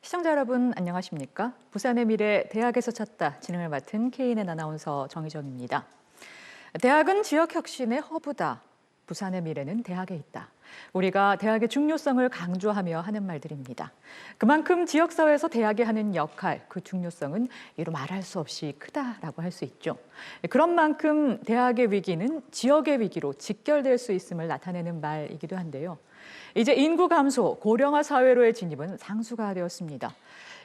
시청자 여러분 안녕하십니까? 부산의 미래 대학에서 찾다 진행을 맡은 KNN 아나운서 정희정입니다. 대학은 지역혁신의 허브다. 부산의 미래는 대학에 있다. 우리가 대학의 중요성을 강조하며 하는 말들입니다. 그만큼 지역사회에서 대학이 하는 역할, 그 중요성은 이루 말할 수 없이 크다라고 할 수 있죠. 그런 만큼 대학의 위기는 지역의 위기로 직결될 수 있음을 나타내는 말이기도 한데요. 이제 인구 감소, 고령화 사회로의 진입은 상수가 되었습니다.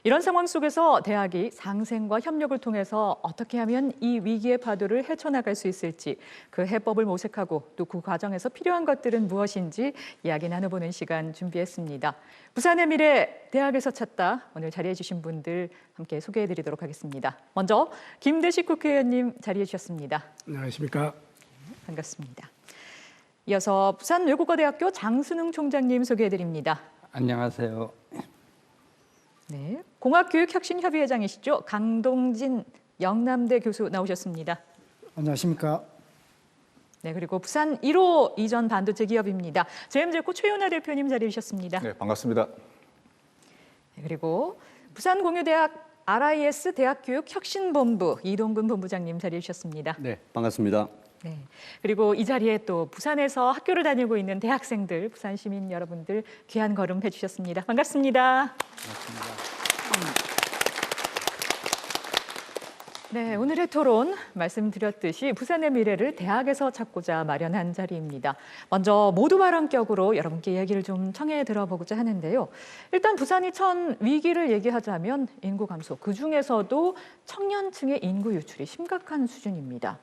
이런 상황 속에서 대학이 상생과 협력을 통해서 어떻게 하면 이 위기의 파도를 헤쳐나갈 수 있을지, 그 해법을 모색하고 또 그 과정에서 필요한 것들은 무엇인지 이야기 나눠보는 시간 준비했습니다. 부산의 미래 대학에서 찾다, 오늘 자리해 주신 분들 함께 소개해드리도록 하겠습니다. 먼저 김대식 국회의원님 자리해 주셨습니다. 안녕하십니까. 반갑습니다. 이어서 부산외국어대학교 장순웅 총장님 소개해드립니다. 안녕하세요. 네, 공학교육혁신협의회장이시죠. 강동진 영남대 교수 나오셨습니다. 안녕하십니까. 네, 그리고 부산 1호 이전 반도체 기업입니다. 제임제코 최윤아 대표님 자리해 주셨습니다. 네, 반갑습니다. 네, 그리고 부산공유대학 RIS 대학교육혁신본부 이동근 본부장님 자리해 주셨습니다. 네, 반갑습니다. 네, 그리고 이 자리에 또 부산에서 학교를 다니고 있는 대학생들, 부산 시민 여러분들 귀한 걸음 해주셨습니다. 반갑습니다. 네, 오늘의 토론 말씀드렸듯이 부산의 미래를 대학에서 찾고자 마련한 자리입니다. 먼저 모두 발언격으로 여러분께 이야기를 좀 청해 들어보고자 하는데요. 일단 부산이 처한 위기를 얘기하자면 인구 감소, 그중에서도 청년층의 인구 유출이 심각한 수준입니다.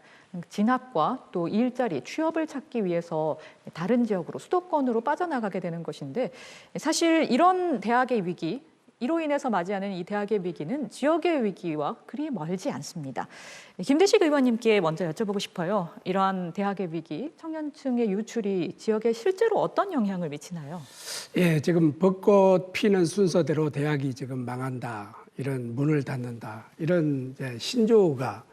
진학과 또 일자리, 취업을 찾기 위해서 다른 지역으로 수도권으로 빠져나가게 되는 것인데, 사실 이런 대학의 위기, 이로 인해서 맞이하는 이 대학의 위기는 지역의 위기와 그리 멀지 않습니다. 김대식 의원님께 먼저 여쭤보고 싶어요. 이러한 대학의 위기, 청년층의 유출이 지역에 실제로 어떤 영향을 미치나요? 예, 지금 벚꽃 피는 순서대로 대학이 지금 망한다, 이런 문을 닫는다, 이런 이제 신조어가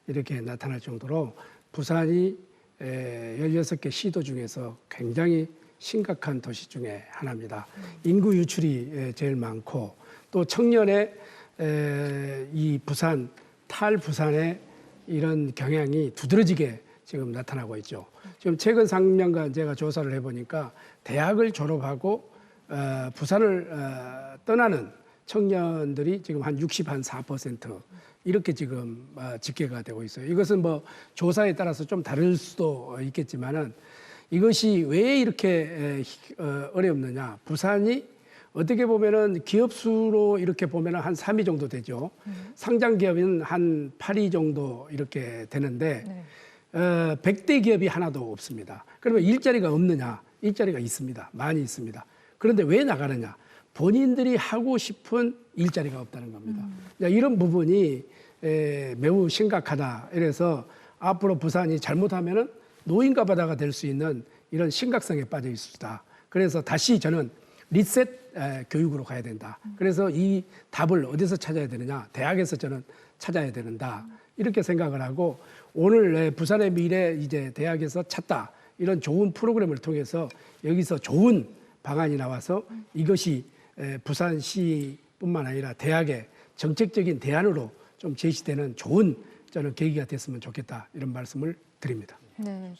이렇게 나타날 정도로 부산이 16개 시도 중에서 굉장히 심각한 도시 중에 하나입니다. 인구 유출이 제일 많고, 또 청년의 이 부산, 탈부산의 이런 경향이 두드러지게 지금 나타나고 있죠. 지금 최근 3년간 제가 조사를 해보니까 대학을 졸업하고 부산을 떠나는 청년들이 지금 한 64% 이렇게 지금 집계가 되고 있어요. 이것은 뭐 조사에 따라서 좀 다를 수도 있겠지만은 이것이 왜 이렇게 어렵느냐. 부산이 어떻게 보면은 기업 수로 이렇게 보면은 한 3위 정도 되죠. 상장 기업은 한 8위 정도 이렇게 되는데, 네. 100대 기업이 하나도 없습니다. 그러면 일자리가 없느냐? 일자리가 있습니다. 많이 있습니다. 그런데 왜 나가느냐? 본인들이 하고 싶은 일자리가 없다는 겁니다. 이런 부분이 매우 심각하다. 이래서 앞으로 부산이 잘못하면은 노인과 바다가 될 수 있는 이런 심각성에 빠져 있습니다. 그래서 다시 저는 리셋 교육으로 가야 된다. 그래서 이 답을 어디서 찾아야 되느냐? 대학에서 저는 찾아야 된다. 이렇게 생각을 하고, 오늘 부산의 미래 이제 대학에서 찾다, 이런 좋은 프로그램을 통해서 여기서 좋은 방안이 나와서 이것이 부산시뿐만 아니라 대학의 정책적인 대안으로 좀 제시되는 좋은 저는 계기가 됐으면 좋겠다, 이런 말씀을 드립니다. 네,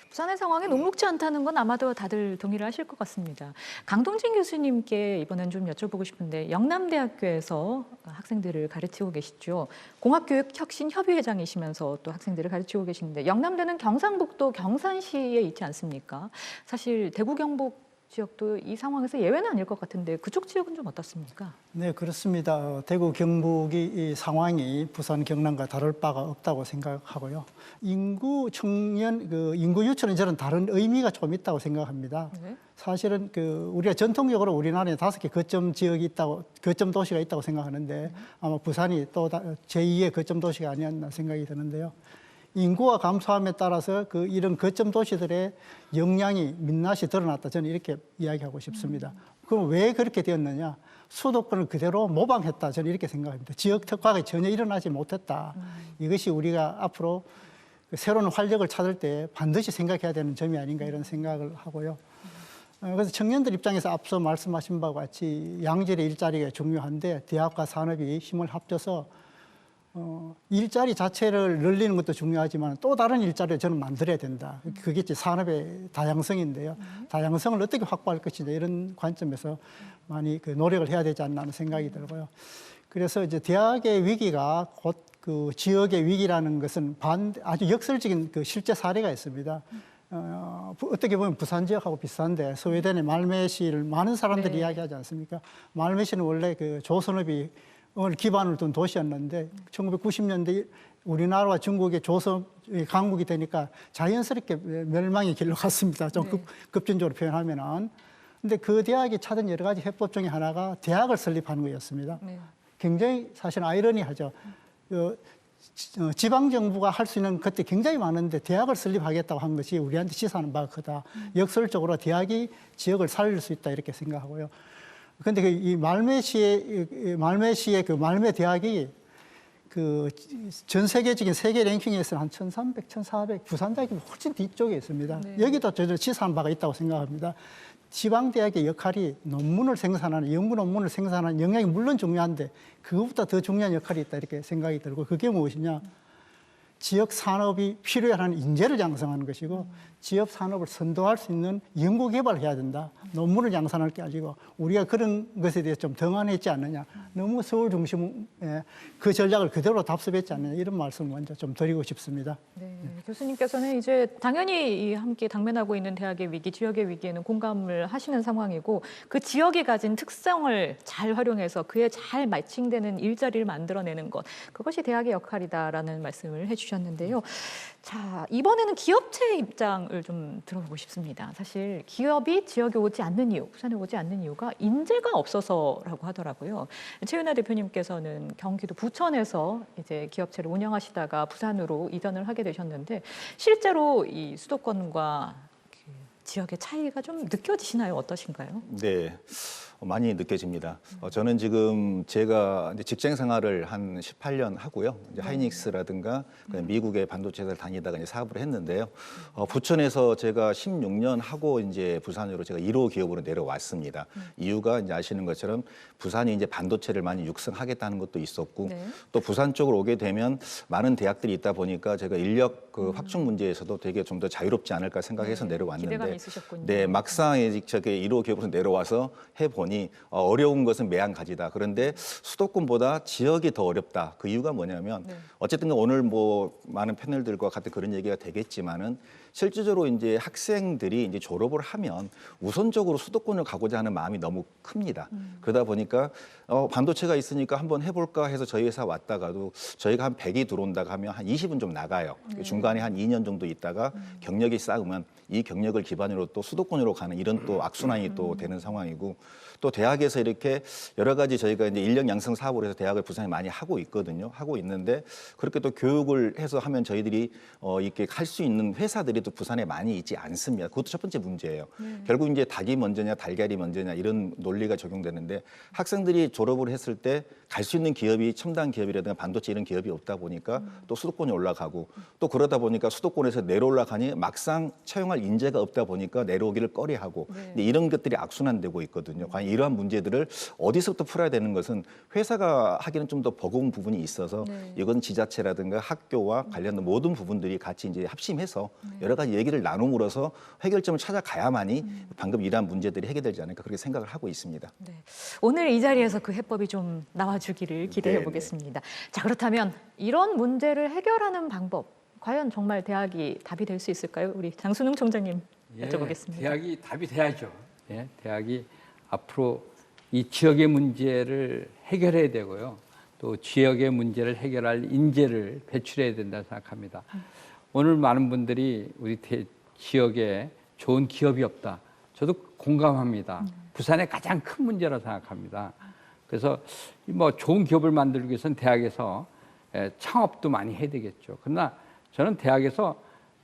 부산의 상황이 녹록지 않다는 건 아마도 다들 동의를 하실 것 같습니다. 강동진 교수님께 이번엔 좀 여쭤보고 싶은데, 영남대학교에서 학생들을 가르치고 계시죠. 공학교육혁신협의회장이시면서 또 학생들을 가르치고 계시는데, 영남대는 경상북도 경산시에 있지 않습니까? 사실 대구 경북 지역도 이 상황에서 예외는 아닐 것 같은데, 그쪽 지역은 좀 어떻습니까? 네, 그렇습니다. 대구 경북이 이 상황이 부산 경남과 다를 바가 없다고 생각하고요. 인구 청년 인구 유출은 저는 다른 의미가 좀 있다고 생각합니다. 네. 사실은 우리가 전통적으로 우리나라에 5개 거점 지역이 있다고, 거점 도시가 있다고 생각하는데, 아마 부산이 또 제2의 거점 도시가 아니었나 생각이 드는데요. 인구가 감소함에 따라서 이런 거점 도시들의 역량이 민낯이 드러났다, 저는 이렇게 이야기하고 싶습니다. 그럼 왜 그렇게 되었느냐? 수도권을 그대로 모방했다, 저는 이렇게 생각합니다. 지역 특화가 전혀 일어나지 못했다. 이것이 우리가 앞으로 새로운 활력을 찾을 때 반드시 생각해야 되는 점이 아닌가, 이런 생각을 하고요. 그래서 청년들 입장에서 앞서 말씀하신 바와 같이 양질의 일자리가 중요한데 대학과 산업이 힘을 합쳐서 일자리 자체를 늘리는 것도 중요하지만 또 다른 일자리를 저는 만들어야 된다. 그게 이제 산업의 다양성인데요. 다양성을 어떻게 확보할 것이냐 이런 관점에서 많이 그 노력을 해야 되지 않나 하는 생각이 들고요. 그래서 이제 대학의 위기가 곧 그 지역의 위기라는 것은 아주 역설적인 그 실제 사례가 있습니다. 어떻게 보면 부산 지역하고 비슷한데 스웨덴의 말메시를 많은 사람들이 네. 이야기하지 않습니까? 말메시는 원래 그 조선업이 기반을 둔 도시였는데 1990년대 우리나라와 중국의 조선이 강국이 되니까 자연스럽게 멸망의 길로 갔습니다. 좀 네. 급진적으로 표현하면은. 근데 그 대학이 찾은 여러 가지 해법 중에 하나가 대학을 설립하는 거였습니다. 네. 굉장히 사실 아이러니하죠. 지방 정부가 할 수 있는 것들이 굉장히 많은데 대학을 설립하겠다고 한 것이 우리한테 시사하는 바가 크다. 역설적으로 대학이 지역을 살릴 수 있다 이렇게 생각하고요. 그런데 이 말메시의 그 말메 대학이 그 전 세계적인 세계 랭킹에서는 한 1,300, 1,400 부산 대학이 훨씬 뒤쪽에 있습니다. 네. 여기도 저는 시사하는 바가 있다고 생각합니다. 지방 대학의 역할이 논문을 생산하는 연구 논문을 생산하는 영역이 물론 중요한데 그것보다 더 중요한 역할이 있다 이렇게 생각이 들고 그게 무엇이냐? 지역 산업이 필요한 인재를 양성하는 것이고 지역 산업을 선도할 수 있는 연구 개발을 해야 된다. 논문을 양산할 게 아니고 우리가 그런 것에 대해서 좀 등한했지 않느냐. 너무 서울 중심의 그 전략을 그대로 답습했지 않느냐. 이런 말씀을 먼저 좀 드리고 싶습니다. 네, 교수님께서는 이제 당연히 이 함께 당면하고 있는 대학의 위기, 지역의 위기에는 공감을 하시는 상황이고 그 지역이 가진 특성을 잘 활용해서 그에 잘 매칭되는 일자리를 만들어내는 것, 그것이 대학의 역할이다라는 말씀을 해주셨는데요. 자, 이번에는 기업체의 입장을 좀 들어보고 싶습니다. 사실 기업이 지역에 오지 않는 이유, 부산에 오지 않는 이유가 인재가 없어서라고 하더라고요. 최윤아 대표님께서는 경기도 부천에서 이제 기업체를 운영하시다가 부산으로 이전을 하게 되셨는데 실제로 이 수도권과 그 지역의 차이가 좀 느껴지시나요? 어떠신가요? 네, 많이 느껴집니다. 저는 지금 제가 이제 직장 생활을 한 18년 하고요. 이제 하이닉스라든가 미국의 반도체 회사를 다니다가 이제 사업을 했는데요. 부천에서 제가 16년 하고 이제 부산으로 제가 1호 기업으로 내려왔습니다. 이유가 이제 아시는 것처럼 부산이 이제 반도체를 많이 육성하겠다는 것도 있었고 네. 또 부산 쪽으로 오게 되면 많은 대학들이 있다 보니까 제가 인력 그 확충 문제에서도 되게 좀 더 자유롭지 않을까 생각해서 네, 내려왔는데 기대감이 있으셨군요. 네, 막상 저게 1호 기업으로 내려와서 해보니 어려운 것은 매한가지다. 그런데 수도권보다 지역이 더 어렵다. 그 이유가 뭐냐면 네. 어쨌든 오늘 뭐 많은 패널들과 같은 그런 얘기가 되겠지만은 실질적으로 이제 학생들이 이제 졸업을 하면 우선적으로 수도권을 가고자 하는 마음이 너무 큽니다. 그러다 보니까 반도체가 있으니까 한번 해볼까 해서 저희 회사 왔다가도 저희가 한 100이 들어온다고 하면 한 20은 좀 나가요. 중간에 한 2년 정도 있다가 경력이 쌓으면 이 경력을 기반으로 또 수도권으로 가는 이런 또 악순환이 또 되는 상황이고 또 대학에서 이렇게 여러 가지 저희가 이제 인력 양성 사업을 해서 대학을 부산에 많이 하고 있거든요. 하고 있는데 그렇게 또 교육을 해서 하면 저희들이 이렇게 할 수 있는 회사들이 또 부산에 많이 있지 않습니다. 그것도 첫 번째 문제예요. 결국 이제 닭이 먼저냐 달걀이 먼저냐 이런 논리가 적용되는데 학생들이 졸업을 했을 때 갈 수 있는 기업이 첨단 기업이라든가 반도체 이런 기업이 없다 보니까 또 수도권이 올라가고 또 그러다 보니까 수도권에서 내려올라가니 막상 채용할 인재가 없다 보니까 내려오기를 꺼려하고 근데 이런 것들이 악순환되고 있거든요. 과연 이러한 문제들을 어디서부터 풀어야 되는 것은 회사가 하기는 좀 더 버거운 부분이 있어서 이건 지자체라든가 학교와 관련된 모든 부분들이 같이 이제 합심해서 여러 가지 얘기를 나눔으로써 해결점을 찾아가야만이 방금 이러한 문제들이 해결되지 않을까 그렇게 생각을 하고 있습니다. 네. 오늘 이 자리에서 그 해법이 좀 나와주기를 기대해 네, 보겠습니다. 자, 그렇다면 이런 문제를 해결하는 방법, 과연 정말 대학이 답이 될 수 있을까요? 우리 장순웅 총장님 여쭤보겠습니다. 대학이 답이 돼야죠. 예, 대학이 앞으로 이 지역의 문제를 해결해야 되고요. 또 지역의 문제를 해결할 인재를 배출해야 된다 생각합니다. 오늘 많은 분들이 우리 지역에 좋은 기업이 없다. 저도 공감합니다. 부산의 가장 큰 문제라 생각합니다. 그래서 뭐 좋은 기업을 만들기 위해서는 대학에서 창업도 많이 해야 되겠죠. 그러나 저는 대학에서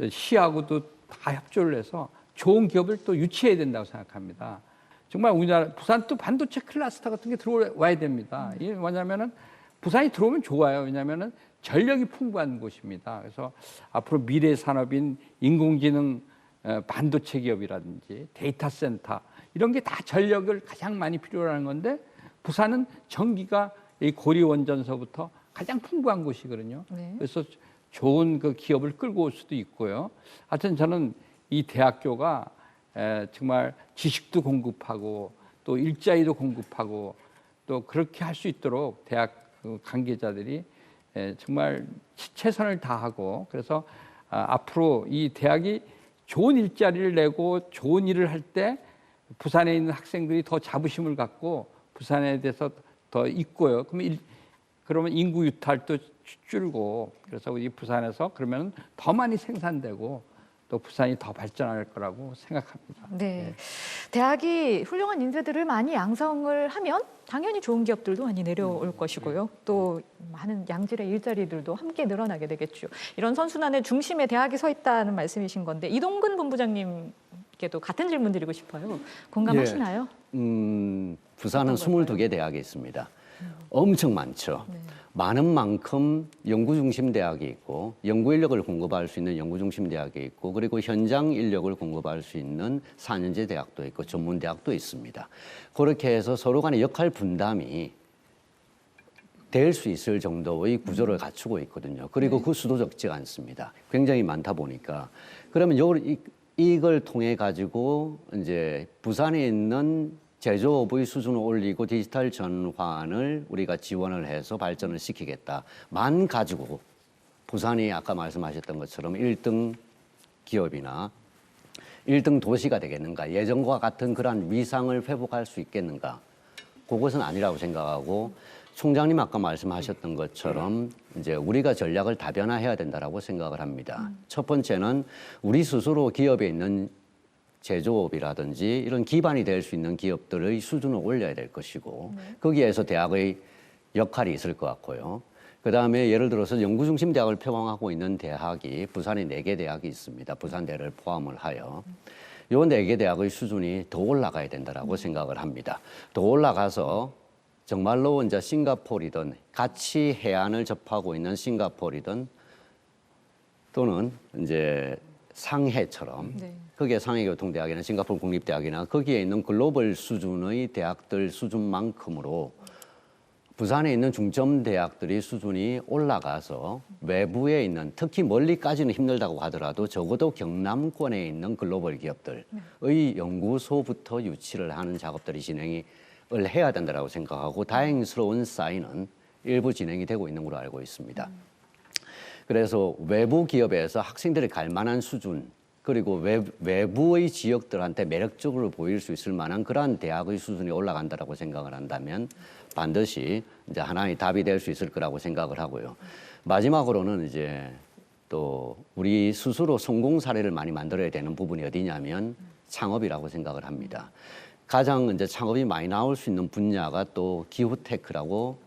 시하고도 다 협조를 해서 좋은 기업을 또 유치해야 된다고 생각합니다. 정말 우리나라 부산 또 반도체 클러스터 같은 게 들어와야 됩니다. 이게 뭐냐면은 부산이 들어오면 좋아요. 왜냐하면은 전력이 풍부한 곳입니다. 그래서 앞으로 미래 산업인 인공지능 반도체 기업이라든지 데이터 센터 이런 게 다 전력을 가장 많이 필요로 하는 건데 부산은 전기가 이 고리 원전서부터 가장 풍부한 곳이거든요. 네. 그래서 좋은 그 기업을 끌고 올 수도 있고요. 하여튼 저는 이 대학교가 정말 지식도 공급하고 또 일자리도 공급하고 또 그렇게 할 수 있도록 대학 그 관계자들이 정말 최선을 다하고 그래서 앞으로 이 대학이 좋은 일자리를 내고 좋은 일을 할 때 부산에 있는 학생들이 더 자부심을 갖고 부산에 대해서 더 있고요. 그러면 인구 유탈도 줄고 그래서 우리 부산에서 그러면 더 많이 생산되고 또 부산이 더 발전할 거라고 생각합니다. 네. 대학이 훌륭한 인재들을 많이 양성을 하면 당연히 좋은 기업들도 많이 내려올 것이고요. 또 많은 양질의 일자리들도 함께 늘어나게 되겠죠. 이런 선순환의 중심에 대학이 서 있다는 말씀이신 건데 이동근 본부장님께도 같은 질문 드리고 싶어요. 공감하시나요? 부산은 22개 대학이 있습니다. 엄청 많죠. 네. 많은 만큼 연구 중심 대학이 있고 연구 인력을 공급할 수 있는 연구 중심 대학이 있고 그리고 현장 인력을 공급할 수 있는 4년제 대학도 있고 전문 대학도 있습니다. 그렇게 해서 서로 간의 역할 분담이 될 수 있을 정도의 구조를 갖추고 있거든요. 그리고 그 수도 적지가 않습니다. 굉장히 많다 보니까 그러면 이걸 통해 가지고 이제 부산에 있는 제조업의 수준을 올리고 디지털 전환을 우리가 지원을 해서 발전을 시키겠다만 가지고 부산이 아까 말씀하셨던 것처럼 1등 기업이나 1등 도시가 되겠는가, 예전과 같은 그러한 위상을 회복할 수 있겠는가, 그것은 아니라고 생각하고 총장님 아까 말씀하셨던 것처럼 이제 우리가 전략을 다변화해야 된다라고 생각을 합니다. 첫 번째는 우리 스스로 기업에 있는 제조업이라든지 이런 기반이 될 수 있는 기업들의 수준을 올려야 될 것이고 거기에서 대학의 역할이 있을 것 같고요. 그다음에 예를 들어서 연구중심 대학을 표방하고 있는 대학이 부산에 4개 대학이 있습니다. 부산대를 포함을 하여. 이 4개 대학의 수준이 더 올라가야 된다라고 생각을 합니다. 더 올라가서 정말로 이제 싱가포르이든 같이 해안을 접하고 있는 싱가포르이든 또는 이제 상해처럼 네. 거기에 상해교통대학이나 싱가포르 국립대학이나 거기에 있는 글로벌 수준의 대학들 수준만큼으로 부산에 있는 중점 대학들이 수준이 올라가서 외부에 있는 특히 멀리까지는 힘들다고 하더라도 적어도 경남권에 있는 글로벌 기업들의 연구소부터 유치를 하는 작업들이 진행을 해야 된다고 생각하고 다행스러운 사인은 일부 진행이 되고 있는 걸로 알고 있습니다. 그래서 외부 기업에서 학생들이 갈 만한 수준 그리고 외부의 지역들한테 매력적으로 보일 수 있을 만한 그러한 대학의 수준이 올라간다라고 생각을 한다면 반드시 이제 하나의 답이 될 수 있을 거라고 생각을 하고요. 마지막으로는 이제 또 우리 스스로 성공 사례를 많이 만들어야 되는 부분이 어디냐면 창업이라고 생각을 합니다. 가장 이제 창업이 많이 나올 수 있는 분야가 또 기후테크라고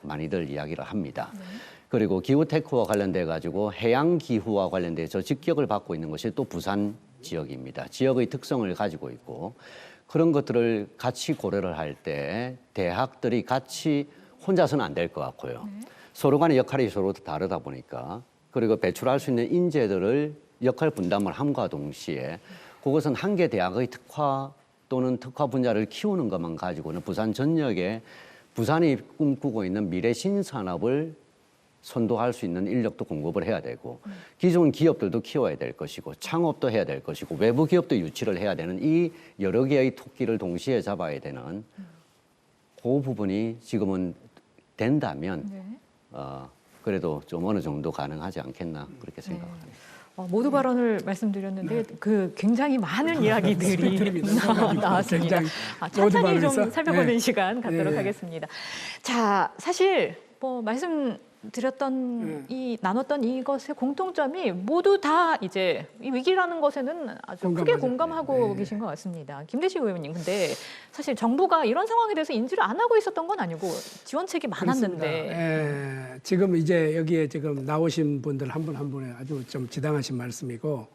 많이들 이야기를 합니다. 그리고 기후테크와 관련돼 가지고 해양 기후와 관련돼서 직격을 받고 있는 것이 또 부산 지역입니다. 지역의 특성을 가지고 있고 그런 것들을 같이 고려를 할 때 대학들이 같이 혼자서는 안 될 것 같고요. 서로 간의 역할이 서로 다르다 보니까 그리고 배출할 수 있는 인재들을 역할 분담을 함과 동시에 그것은 한 개 대학의 특화 또는 특화 분야를 키우는 것만 가지고는 부산 전역에 부산이 꿈꾸고 있는 미래 신산업을 선도할 수 있는 인력도 공급을 해야 되고 기존 기업들도 키워야 될 것이고 창업도 해야 될 것이고 외부 기업도 유치를 해야 되는 이 여러 개의 토끼를 동시에 잡아야 되는 그 부분이 지금은 된다면 그래도 좀 어느 정도 가능하지 않겠나 그렇게 생각을 합니다. 모두 발언을 말씀드렸는데 그 굉장히 많은 이야기들이 나왔습니다. 천천히 좀 살펴보는 시간 갖도록 하겠습니다. 자, 사실 뭐 말씀드렸던 나눴던 이것의 공통점이 모두 다 이제 이 위기라는 것에는 아주 크게 공감하고 계신 것 같습니다. 김대식 의원님, 근데 사실 정부가 이런 상황에 대해서 인지를 안 하고 있었던 건 아니고 지원책이 많았는데. 지금 이제 여기에 지금 나오신 분들 한 분 한 분의 아주 좀 지당하신 말씀이고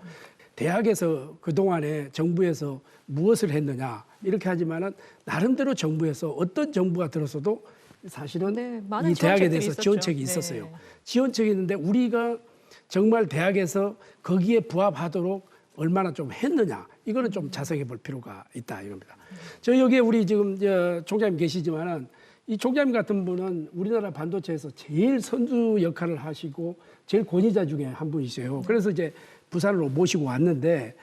대학에서 그동안에 정부에서 무엇을 했느냐 이렇게 하지만은 나름대로 정부에서 어떤 정부가 들어서도 사실은 이 대학에 대해서 지원책이 있었어요. 지원책이 있는데 우리가 정말 대학에서 거기에 부합하도록 얼마나 좀 했느냐 이거는 좀 자세히 볼 필요가 있다 이겁니다. 저 여기에 우리 지금 총장님 계시지만은 이 총장님 같은 분은 우리나라 반도체에서 제일 선두 역할을 하시고 제일 권위자 중에 한 분이세요. 그래서 이제 부산으로 모시고 왔는데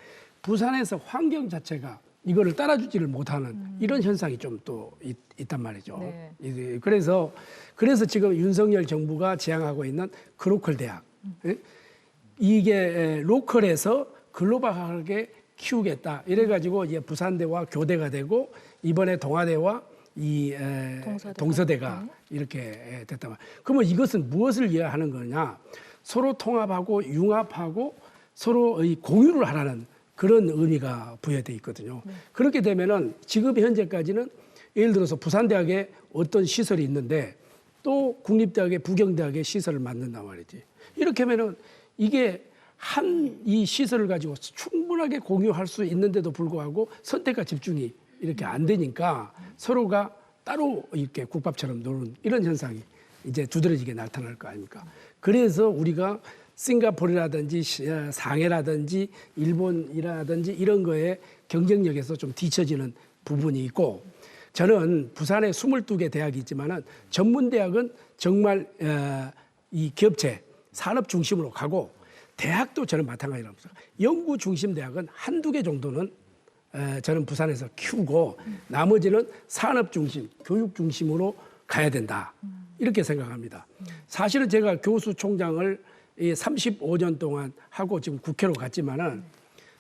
부산에서 환경 자체가 이거를 따라주지를 못하는 이런 현상이 좀 또 있단 말이죠. 네. 그래서 지금 윤석열 정부가 지향하고 있는 글로컬 대학 이게 로컬에서 글로벌하게 키우겠다. 이래가지고 이제 부산대와 교대가 되고 이번에 동아대와 이 동서대가 이렇게 됐단 말이에요. 그러면 이것은 무엇을 이해하는 거냐? 서로 통합하고 융합하고 서로 이 공유를 하라는 그런 의미가 부여돼 있거든요. 그렇게 되면은 지금 현재까지는 예를 들어서 부산대학에 어떤 시설이 있는데 또 국립대학에 부경대학에 시설을 만든단 말이지. 이렇게 하면은 이게 한 이 시설을 가지고 충분하게 공유할 수 있는데도 불구하고 선택과 집중이 이렇게 안 되니까 서로가 따로 이렇게 국밥처럼 노는 이런 현상이 이제 두드러지게 나타날 거 아닙니까? 그래서 우리가 싱가포르라든지 상해라든지 일본이라든지 이런 거에 경쟁력에서 좀 뒤처지는 부분이 있고 저는 부산에 22개 대학이 있지만은 전문대학은 정말 이 기업체 산업 중심으로 가고 대학도 저는 마찬가지라고 봅니다. 연구 중심 대학은 한두 개 정도는 저는 부산에서 키우고 나머지는 산업 중심, 교육 중심으로 가야 된다. 이렇게 생각합니다. 사실은 제가 교수 총장을 35년 동안 하고 지금 국회로 갔지만은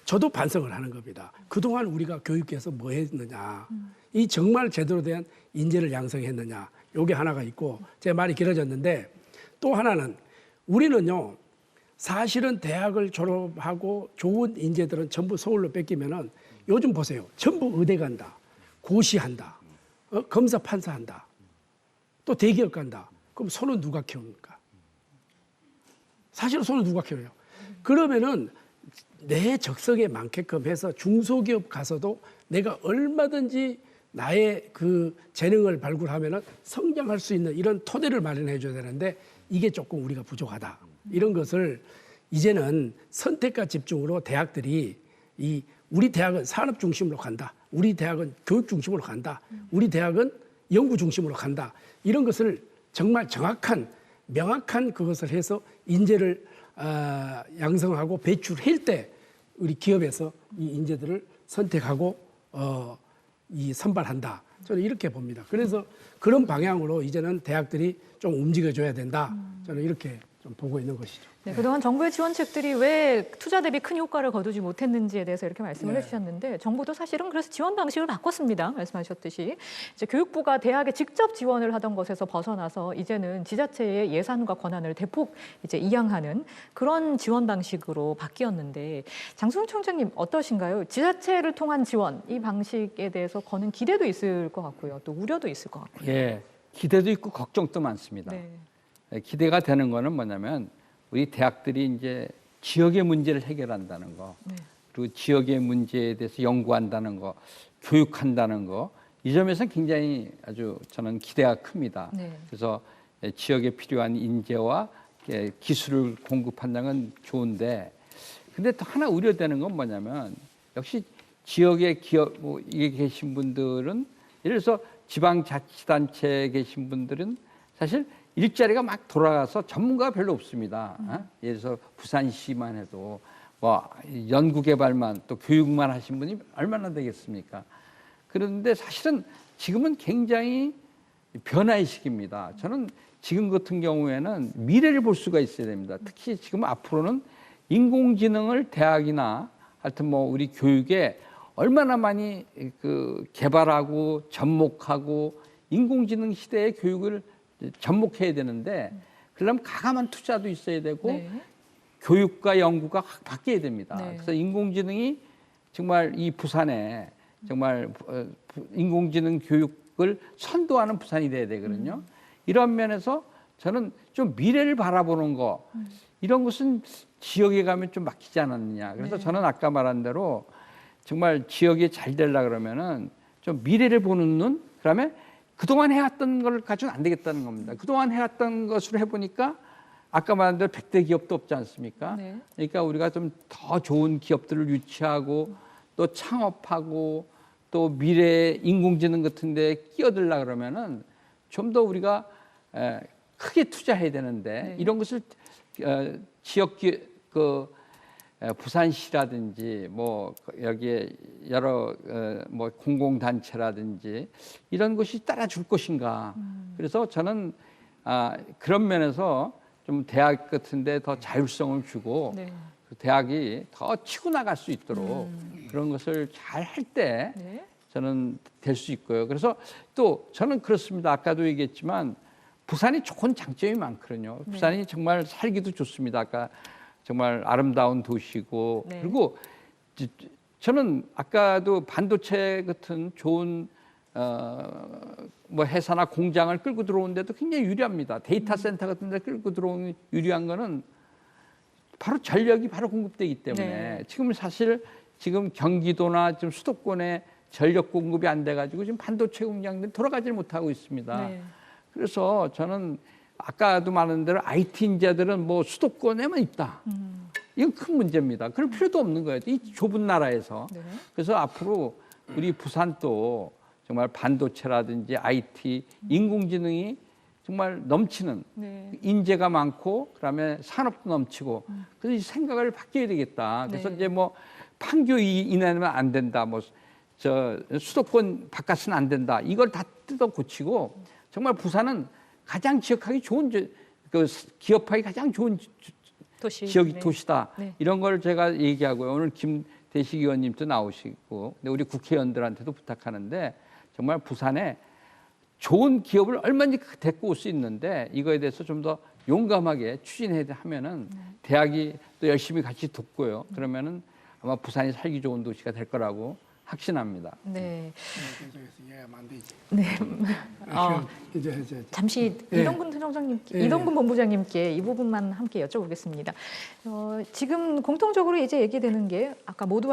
저도 반성을 하는 겁니다. 그동안 우리가 교육계에서 뭐 했느냐. 이 정말 제대로 된 인재를 양성했느냐. 요게 하나가 있고 제 말이 길어졌는데 또 하나는 우리는요. 사실은 대학을 졸업하고 좋은 인재들은 전부 서울로 뺏기면은 요즘 보세요. 전부 의대 간다. 고시한다. 검사 판사한다. 또 대기업 간다. 그럼 손은 누가 키웁니까? 사실은 손은 누가 키워요? 그러면은 내 적성에 맞게끔 해서 중소기업 가서도 내가 얼마든지 나의 그 재능을 발굴하면은 성장할 수 있는 이런 토대를 마련해 줘야 되는데 이게 조금 우리가 부족하다. 이런 것을 이제는 선택과 집중으로 대학들이 우리 대학은 산업 중심으로 간다. 우리 대학은 교육 중심으로 간다. 우리 대학은 연구 중심으로 간다. 이런 것을 정말 정확한 명확한 그것을 해서 인재를 양성하고 배출할 때 우리 기업에서 이 인재들을 선택하고 이 선발한다. 저는 이렇게 봅니다. 그래서 그런 방향으로 이제는 대학들이 좀 움직여줘야 된다. 저는 이렇게 좀 보고 있는 것이죠. 네, 그동안 정부의 지원책들이 왜 투자 대비 큰 효과를 거두지 못했는지에 대해서 이렇게 말씀을 해주셨는데 정부도 사실은 그래서 지원 방식을 바꿨습니다. 말씀하셨듯이 이제 교육부가 대학에 직접 지원을 하던 것에서 벗어나서 이제는 지자체의 예산과 권한을 대폭 이제 이양하는 그런 지원 방식으로 바뀌었는데 장순 총장님 어떠신가요? 지자체를 통한 지원 이 방식에 대해서 거는 기대도 있을 것 같고요, 또 우려도 있을 것 같고요. 예, 기대도 있고 걱정도 많습니다. 네. 기대가 되는 거는 뭐냐면 우리 대학들이 이제 지역의 문제를 해결한다는 거, 그리고 지역의 문제에 대해서 연구한다는 거, 교육한다는 거, 이 점에서 굉장히 아주 저는 기대가 큽니다. 네. 그래서 지역에 필요한 인재와 기술을 공급한다는 건 좋은데, 근데 또 하나 우려되는 건 뭐냐면 역시 지역의 기업 이게 계신 분들은 예를 들어서 지방자치단체에 계신 분들은 사실 일자리가 막 돌아가서 전문가가 별로 없습니다. 예를 들어서 부산시만 해도 뭐 연구개발만 또 교육만 하신 분이 얼마나 되겠습니까? 그런데 사실은 지금은 굉장히 변화의 시기입니다. 저는 지금 같은 경우에는 미래를 볼 수가 있어야 됩니다. 특히 지금 앞으로는 인공지능을 대학이나 하여튼 뭐 우리 교육에 얼마나 많이 그 개발하고 접목하고 인공지능 시대의 교육을 접목해야 되는데 그러려면 가감한 투자도 있어야 되고 교육과 연구가 확 바뀌어야 됩니다. 그래서 인공지능이 정말 이 부산에 정말 인공지능 교육을 선도하는 부산이 돼야 되거든요. 이런 면에서 저는 좀 미래를 바라보는 거 이런 것은 지역에 가면 좀 막히지 않았느냐. 그래서 저는 아까 말한 대로 정말 지역이 잘 되려고 그러면은 좀 미래를 보는 눈, 그다음에 그동안 해왔던 걸 가지고는 안 되겠다는 겁니다. 그동안 해왔던 것으로 해보니까 아까 말한 대로 100대 기업도 없지 않습니까? 네. 그러니까 우리가 좀 더 좋은 기업들을 유치하고 또 창업하고 또 미래 인공지능 같은 데 끼어들라 그러면은 좀 더 우리가 크게 투자해야 되는데 네. 이런 것을 지역 부산시라든지 뭐 여기에 여러 뭐 공공단체라든지 이런 것이 따라줄 것인가. 그래서 저는 그런 면에서 좀 대학 같은데 더 자율성을 주고 네. 그 대학이 더 치고 나갈 수 있도록 그런 것을 잘 할 때 네. 저는 될 수 있고요. 그래서 또 저는 그렇습니다. 아까도 얘기했지만 부산이 좋은 장점이 많거든요. 부산이 정말 살기도 좋습니다. 아까 정말 아름다운 도시고 네. 그리고 저는 아까도 반도체 같은 좋은 뭐 회사나 공장을 끌고 들어오는데도 굉장히 유리합니다. 데이터 센터 같은 데 끌고 들어오는 유리한 거는 바로 전력이 바로 공급되기 때문에 네. 지금 사실 지금 경기도나 지금 수도권에 전력 공급이 안 돼가지고 지금 반도체 공장들이 돌아가지 못하고 있습니다. 네. 그래서 저는 아까도 말한 대로 IT 인재들은 뭐 수도권에만 있다. 이건 큰 문제입니다. 그럴 필요도 없는 거예요. 이 좁은 나라에서. 네. 그래서 앞으로 우리 부산도 정말 반도체라든지 IT, 인공지능이 정말 넘치는 네. 인재가 많고 그다음에 산업도 넘치고 그래서 이 생각을 바뀌어야 되겠다. 그래서 네. 이제 뭐 판교 이내면 안 된다. 뭐 저 수도권 바깥은 안 된다. 이걸 다 뜯어 고치고 정말 부산은 가장 지역하기 좋은 그 기업하기 가장 좋은 도시. 지역이 네. 도시다. 네. 이런 걸 제가 얘기하고요. 오늘 김대식 의원님도 나오시고 근데 우리 국회의원들한테도 부탁하는데 정말 부산에 좋은 기업을 얼마든지 데리고 올 수 있는데 이거에 대해서 좀 더 용감하게 추진해야 하면은 대학이 또 열심히 같이 돕고요. 그러면은 아마 부산이 살기 좋은 도시가 될 거라고 확신합니다. 네. 이해하면 안 되지. 네. 이제 잠시 예. 이동근 청장님께, 예. 이동근 본부장님께 이 부분만 함께 여쭤보겠습니다. 지금 공통적으로 이제 얘기되는 게 아까 모두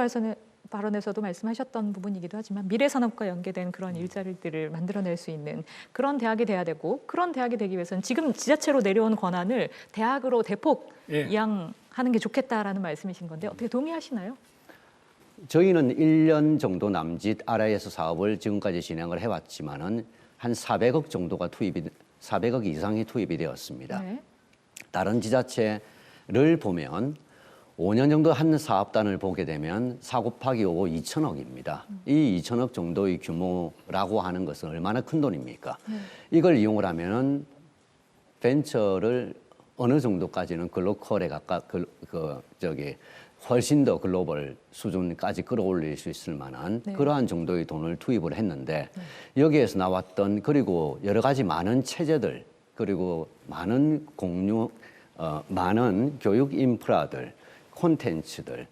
발언에서도 말씀하셨던 부분이기도 하지만 미래 산업과 연계된 그런 일자리들을 만들어낼 수 있는 그런 대학이 돼야 되고 그런 대학이 되기 위해서는 지금 지자체로 내려온 권한을 대학으로 대폭 예. 이양하는 게 좋겠다라는 말씀이신 건데 어떻게 동의하시나요? 저희는 1년 정도 남짓 RIS 사업을 지금까지 진행을 해왔지만은 한 400억 정도가 400억 이상이 투입이 되었습니다. 네. 다른 지자체를 보면 5년 정도 한 사업단을 보게 되면 4 곱하기 5 2천억입니다. 이 2천억 정도의 규모라고 하는 것은 얼마나 큰 돈입니까? 이걸 이용을 하면은 벤처를 어느 정도까지는 글로컬에 훨씬 더 글로벌 수준까지 끌어올릴 수 있을 만한 네. 그러한 정도의 돈을 투입을 했는데 여기에서 나왔던 그리고 여러 가지 많은 체제들 그리고 많은 많은 교육 인프라들 콘텐츠들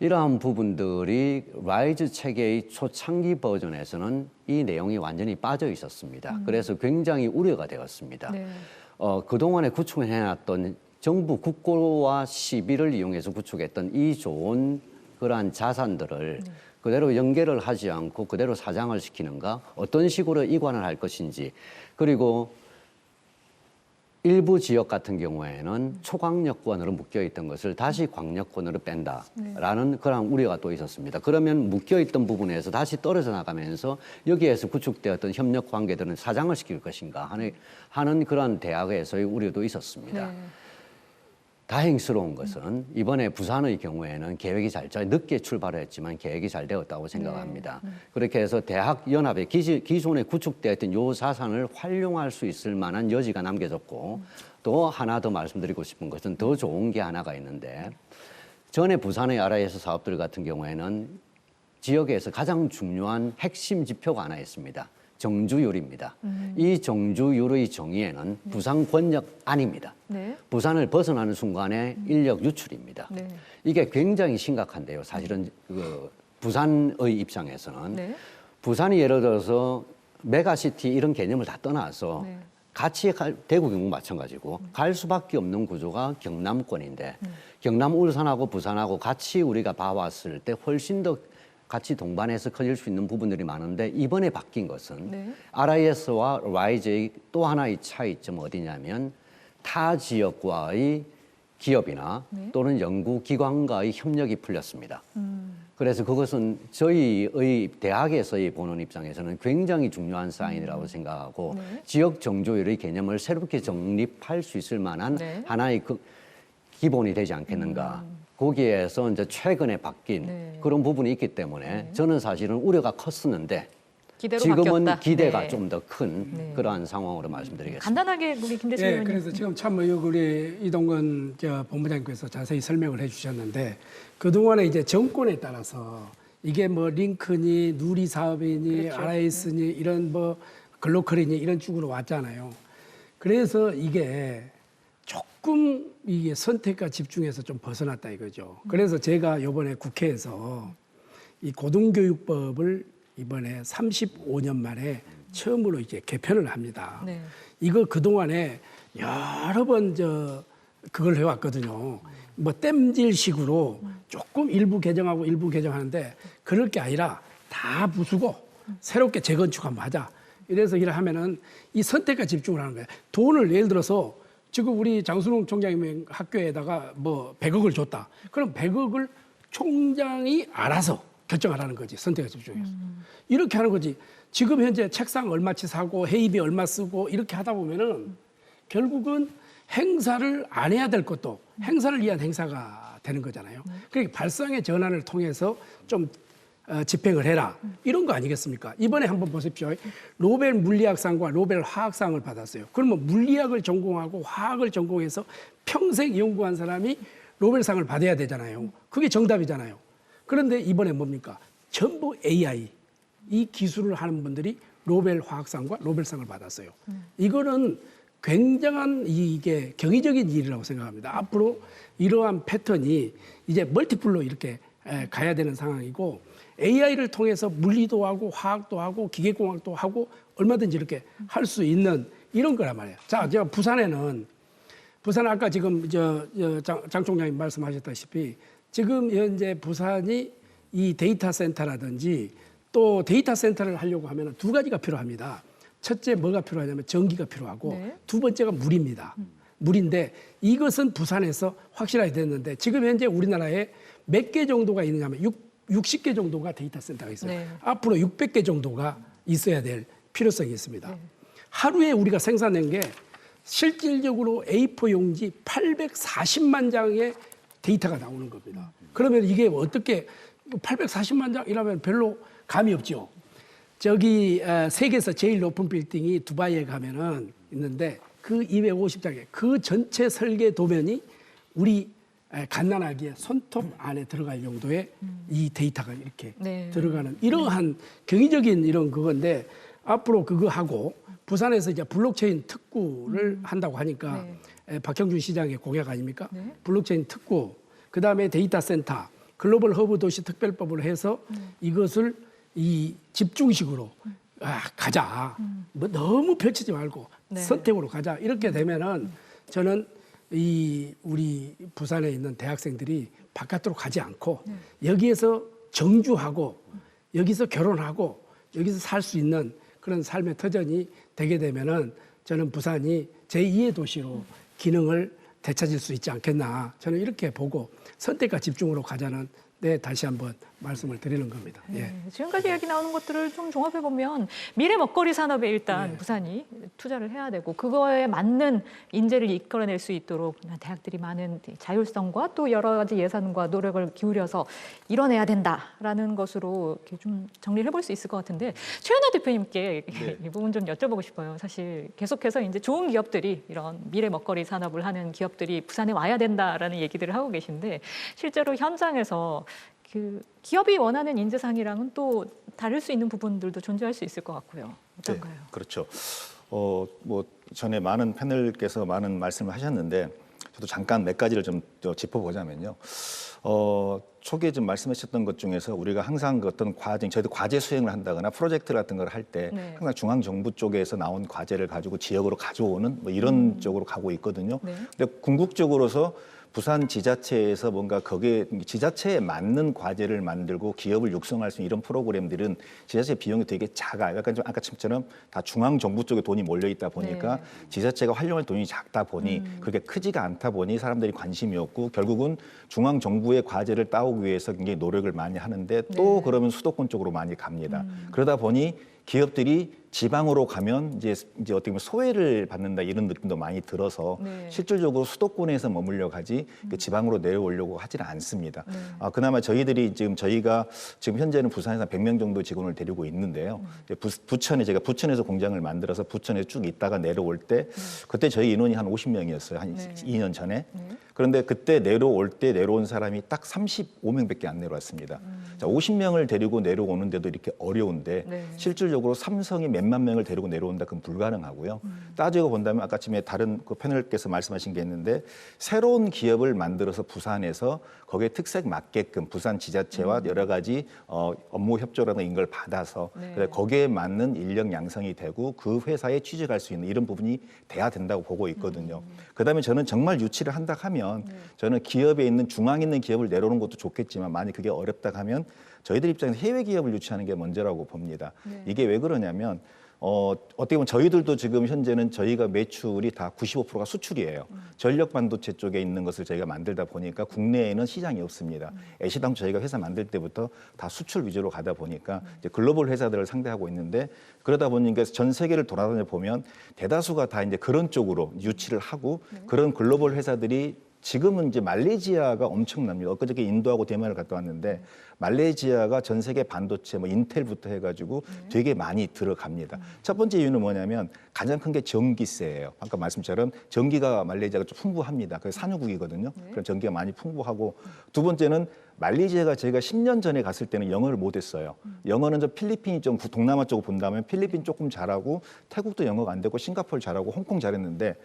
이러한 부분들이 라이즈 체계의 초창기 버전에서는 이 내용이 완전히 빠져 있었습니다. 그래서 굉장히 우려가 되었습니다. 네. 그동안에 구축해놨던 정부 국고와 시비를 이용해서 구축했던 이 좋은 그러한 자산들을 그대로 연계를 하지 않고 그대로 사장을 시키는가 어떤 식으로 이관을 할 것인지 그리고 일부 지역 같은 경우에는 초강력권으로 묶여있던 것을 다시 광력권으로 뺀다라는 그런 우려가 또 있었습니다. 그러면 묶여있던 부분에서 다시 떨어져 나가면서 여기에서 구축되었던 협력 관계들은 사장을 시킬 것인가 하는 그런 대학에서의 우려도 있었습니다. 네. 다행스러운 것은 이번에 부산의 경우에는 계획이 늦게 출발을 했지만 계획이 잘 되었다고 생각합니다. 그렇게 해서 대학연합의 기존에 구축되었던 요 자산을 활용할 수 있을 만한 여지가 남겨졌고 또 하나 더 말씀드리고 싶은 것은 더 좋은 게 하나가 있는데 전에 부산의 RIS 사업들 같은 경우에는 지역에서 가장 중요한 핵심 지표가 하나 있습니다. 정주율입니다. 이 정주율의 정의에는 부산 권역 아닙니다. 네. 부산을 벗어나는 순간에 인력 유출입니다. 네. 이게 굉장히 심각한데요. 사실은 부산의 입장에서는 네. 부산이 예를 들어서 메가시티 이런 개념을 다 떠나서 네. 같이 대구 경북 마찬가지고 갈 수밖에 없는 구조가 경남권인데 경남 울산하고 부산하고 같이 우리가 봐왔을 때 훨씬 더 같이 동반해서 커질 수 있는 부분들이 많은데 이번에 바뀐 것은 네. RIS와 RIS의 또 하나의 차이점은 어디냐면 타 지역과의 기업이나 네. 또는 연구기관과의 협력이 풀렸습니다. 그래서 그것은 저희의 대학에서의 보는 입장에서는 굉장히 중요한 사인이라고 생각하고 네. 지역 정조율의 개념을 새롭게 정립할 수 있을 만한 네. 하나의 그 기본이 되지 않겠는가. 거기에서 이제 최근에 바뀐 네. 그런 부분이 있기 때문에 저는 사실은 우려가 컸었는데 기대로 지금은 바뀌었다. 기대가 네. 좀 더 큰 네. 그러한 상황으로 말씀드리겠습니다. 간단하게 우리 김대중 예, 의원님. 그래서 지금 참 우리 이동건 본부장님께서 자세히 설명을 해주셨는데 그동안에 이제 정권에 따라서 이게 뭐 링크니 누리 사업이니 그렇죠. RIS니 이런 뭐 글로컬이니 이런 쪽으로 왔잖아요. 그래서 이게 조금 이게 선택과 집중해서 좀 벗어났다 이거죠. 그래서 제가 이번에 국회에서 이 고등교육법을 이번에 35년 만에 처음으로 이제 개편을 합니다. 네. 이거 그동안에 여러 번 그걸 해왔거든요. 뭐 땜질식으로 조금 일부 개정하고 일부 개정하는데 그럴 게 아니라 다 부수고 새롭게 재건축 한번 하자. 이래서 일을 하면은 이 선택과 집중을 하는 거예요. 돈을 예를 들어서 지금 우리 장순홍 총장님 학교에다가 뭐 100억을 줬다. 그럼 100억을 총장이 알아서 결정하라는 거지. 선택과 집중해서. 이렇게 하는 거지. 지금 현재 책상 얼마치 사고 회의비 얼마 쓰고 이렇게 하다 보면은 결국은 행사를 안 해야 될 것도 행사를 위한 행사가 되는 거잖아요. 그러니까 발상의 전환을 통해서 좀 집행을 해라. 이런 거 아니겠습니까? 이번에 한번 보십시오. 노벨 물리학상과 노벨 화학상을 받았어요. 그러면 물리학을 전공하고 화학을 전공해서 평생 연구한 사람이 노벨상을 받아야 되잖아요. 그게 정답이잖아요. 그런데 이번에 뭡니까? 전부 AI. 이 기술을 하는 분들이 노벨 화학상과 노벨상을 받았어요. 이거는 굉장한 이게 경이적인 일이라고 생각합니다. 앞으로 이러한 패턴이 이제 멀티플로 이렇게 가야 되는 상황이고 AI를 통해서 물리도 하고 화학도 하고 기계공학도 하고 얼마든지 이렇게 할 수 있는 이런 거란 말이에요. 자, 제가 부산에는 부산 아까 지금 장 총장님 말씀하셨다시피 지금 현재 부산이 이 데이터 센터라든지 또 데이터 센터를 하려고 하면 두 가지가 필요합니다. 첫째 뭐가 필요하냐면 전기가 필요하고 네. 두 번째가 물입니다. 물인데 이것은 부산에서 확실하게 됐는데 지금 현재 우리나라에 몇 개 정도가 있느냐면 60개 정도가 데이터 센터가 있어요. 네. 앞으로 600개 정도가 있어야 될 필요성이 있습니다. 하루에 우리가 생산한 게 실질적으로 A4 용지 840만 장의 데이터가 나오는 겁니다. 그러면 이게 어떻게 840만 장이라면 별로 감이 없죠. 저기 세계에서 제일 높은 빌딩이 두바이에 가면은 있는데 그 250장에 그 전체 설계 도면이 우리 갓난아기의 손톱 안에 들어갈 정도의 이 데이터가 이렇게 네. 들어가는 이러한 경이적인 이런 그건데 앞으로 그거 하고 부산에서 이제 블록체인 특구를 한다고 하니까 박형준 시장의 공약 아닙니까? 네. 블록체인 특구, 그 다음에 데이터 센터, 글로벌 허브 도시 특별법을 해서 이것을 이 집중식으로 가자. 뭐 너무 펼치지 말고 네. 선택으로 가자. 이렇게 되면은 저는 이 우리 부산에 있는 대학생들이 바깥으로 가지 않고 여기에서 정주하고 여기서 결혼하고 여기서 살 수 있는 그런 삶의 터전이 되게 되면은 저는 부산이 제2의 도시로 기능을 되찾을 수 있지 않겠나. 저는 이렇게 보고 선택과 집중으로 가자는 다시 한번 말씀을 드리는 겁니다. 예. 지금까지 이야기 나오는 것들을 좀 종합해 보면 미래 먹거리 산업에 일단 부산이 투자를 해야 되고 그거에 맞는 인재를 이끌어낼 수 있도록 대학들이 많은 자율성과 또 여러 가지 예산과 노력을 기울여서 이뤄내야 된다라는 것으로 이렇게 좀 정리를 해볼 수 있을 것 같은데 최현아 대표님께 이 부분 좀 여쭤보고 싶어요. 사실 계속해서 이제 좋은 기업들이 이런 미래 먹거리 산업을 하는 기업들이 부산에 와야 된다라는 얘기들을 하고 계신데 실제로 현장에서 그 기업이 원하는 인재상이랑은 또 다를 수 있는 부분들도 존재할 수 있을 것 같고요. 어떤가요? 네, 그렇죠. 뭐 전에 많은 패널께서 많은 말씀을 하셨는데 저도 잠깐 몇 가지를 좀 짚어보자면요. 초기에 좀 말씀하셨던 것 중에서 우리가 항상 그 어떤 과제, 저희도 과제 수행을 한다거나 프로젝트 같은 걸 할 때 항상 중앙 정부 쪽에서 나온 과제를 가지고 지역으로 가져오는 뭐 이런 쪽으로 가고 있거든요. 네. 근데 궁극적으로서 부산 지자체에서 뭔가 거기에 지자체에 맞는 과제를 만들고 기업을 육성할 수 있는 이런 프로그램들은 지자체 비용이 되게 작아요. 약간 좀 아까처럼 다 중앙 정부 쪽에 돈이 몰려 있다 보니까 네. 지자체가 활용할 돈이 작다 보니 그렇게 크지가 않다 보니 사람들이 관심이 없고 결국은 중앙 정부의 과제를 따오기 위해서 굉장히 노력을 많이 하는데 또 그러면 수도권 쪽으로 많이 갑니다. 그러다 보니 기업들이 지방으로 가면 이제 어떻게 보면 소외를 받는다 이런 느낌도 많이 들어서 네. 실질적으로 수도권에서 머물려 가지 지방으로 내려오려고 하지는 않습니다. 그나마 저희가 지금 현재는 부산에서 100명 정도 직원을 데리고 있는데요. 이제 제가 부천에서 공장을 만들어서 부천에 쭉 있다가 내려올 때 그때 저희 인원이 한 50명이었어요. 한 네. 2년 전에. 그런데 그때 내려온 사람이 딱 35명밖에 안 내려왔습니다. 자, 50명을 데리고 내려오는데도 이렇게 어려운데 네. 실질적으로 삼성이 몇만 명을 데리고 내려온다 그건 불가능하고요. 따지고 본다면 아까쯤에 다른 그 패널께서 말씀하신 게 있는데 새로운 기업을 만들어서 부산에서 거기에 특색 맞게끔 부산 지자체와 여러 가지 업무 협조라는 이런 걸 받아서 네. 그래서 거기에 맞는 인력 양성이 되고 그 회사에 취직할 수 있는 이런 부분이 돼야 된다고 보고 있거든요. 그다음에 저는 정말 유치를 한다 하면 저는 기업에 있는 중앙에 있는 기업을 내려오는 것도 좋겠지만 만약 그게 어렵다 하면 저희들 입장에서 해외 기업을 유치하는 게 먼저라고 봅니다. 이게 왜 그러냐면 어떻게 보면 저희들도 지금 현재는 저희가 매출이 다 95%가 수출이에요. 전력 반도체 쪽에 있는 것을 저희가 만들다 보니까 국내에는 시장이 없습니다. 애시당 저희가 회사 만들 때부터 다 수출 위주로 가다 보니까 이제 글로벌 회사들을 상대하고 있는데 그러다 보니까 전 세계를 돌아다녀 보면 대다수가 다 이제 그런 쪽으로 유치를 하고 그런 글로벌 회사들이 지금은 이제 말레이시아가 엄청납니다. 엊그저께 인도하고 대만을 갔다 왔는데 말레이시아가 전 세계 반도체 뭐 인텔부터 해가지고 되게 많이 들어갑니다. 첫 번째 이유는 뭐냐면 가장 큰 게 전기세예요. 아까 말씀처럼 전기가 말레이시아가 좀 풍부합니다. 그래서 산유국이거든요. 그럼 전기가 많이 풍부하고 두 번째는 말레이시아가 제가 10년 전에 갔을 때는 영어를 못했어요. 영어는 좀 필리핀이 좀 동남아 쪽으로 본다면 필리핀 조금 잘하고 태국도 영어가 안 되고 싱가포르 잘하고 홍콩 잘했는데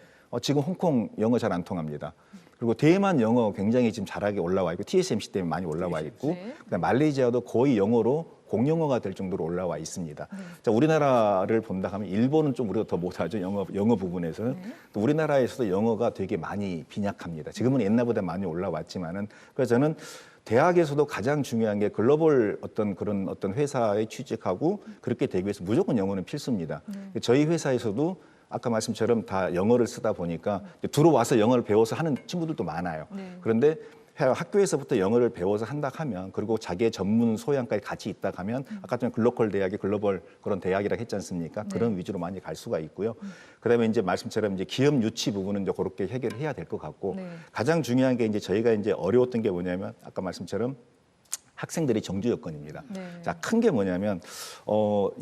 지금 홍콩 영어 잘 안 통합니다. 그리고 대만 영어 굉장히 지금 잘하게 올라와 있고 TSMC 때문에 많이 올라와 있고 그다음 말레이시아도 거의 영어로 공용어가 될 정도로 올라와 있습니다. 자, 우리나라를 본다 하면 일본은 좀 우리가 더 못하죠. 영어 부분에서는. 또 우리나라에서도 영어가 되게 많이 빈약합니다. 지금은 옛날보다 많이 올라왔지만은 그래서 저는 대학에서도 가장 중요한 게 글로벌 그런 회사에 취직하고 그렇게 되기 위해서 무조건 영어는 필수입니다. 저희 회사에서도 아까 말씀처럼 다 영어를 쓰다 보니까 들어와서 영어를 배워서 하는 친구들도 많아요. 그런데 학교에서부터 영어를 배워서 한다 하면 그리고 자기의 전문 소양까지 같이 있다 하면 아까 전에 글로컬 대학이 글로벌 그런 대학이라고 했지 않습니까? 그런 위주로 많이 갈 수가 있고요. 그다음에 이제 말씀처럼 이제 기업 유치 부분은 이제 그렇게 해결해야 될 것 같고 가장 중요한 게 이제 저희가 이제 어려웠던 게 뭐냐면 아까 말씀처럼 학생들이 정주 여건입니다. 자, 큰 게 뭐냐면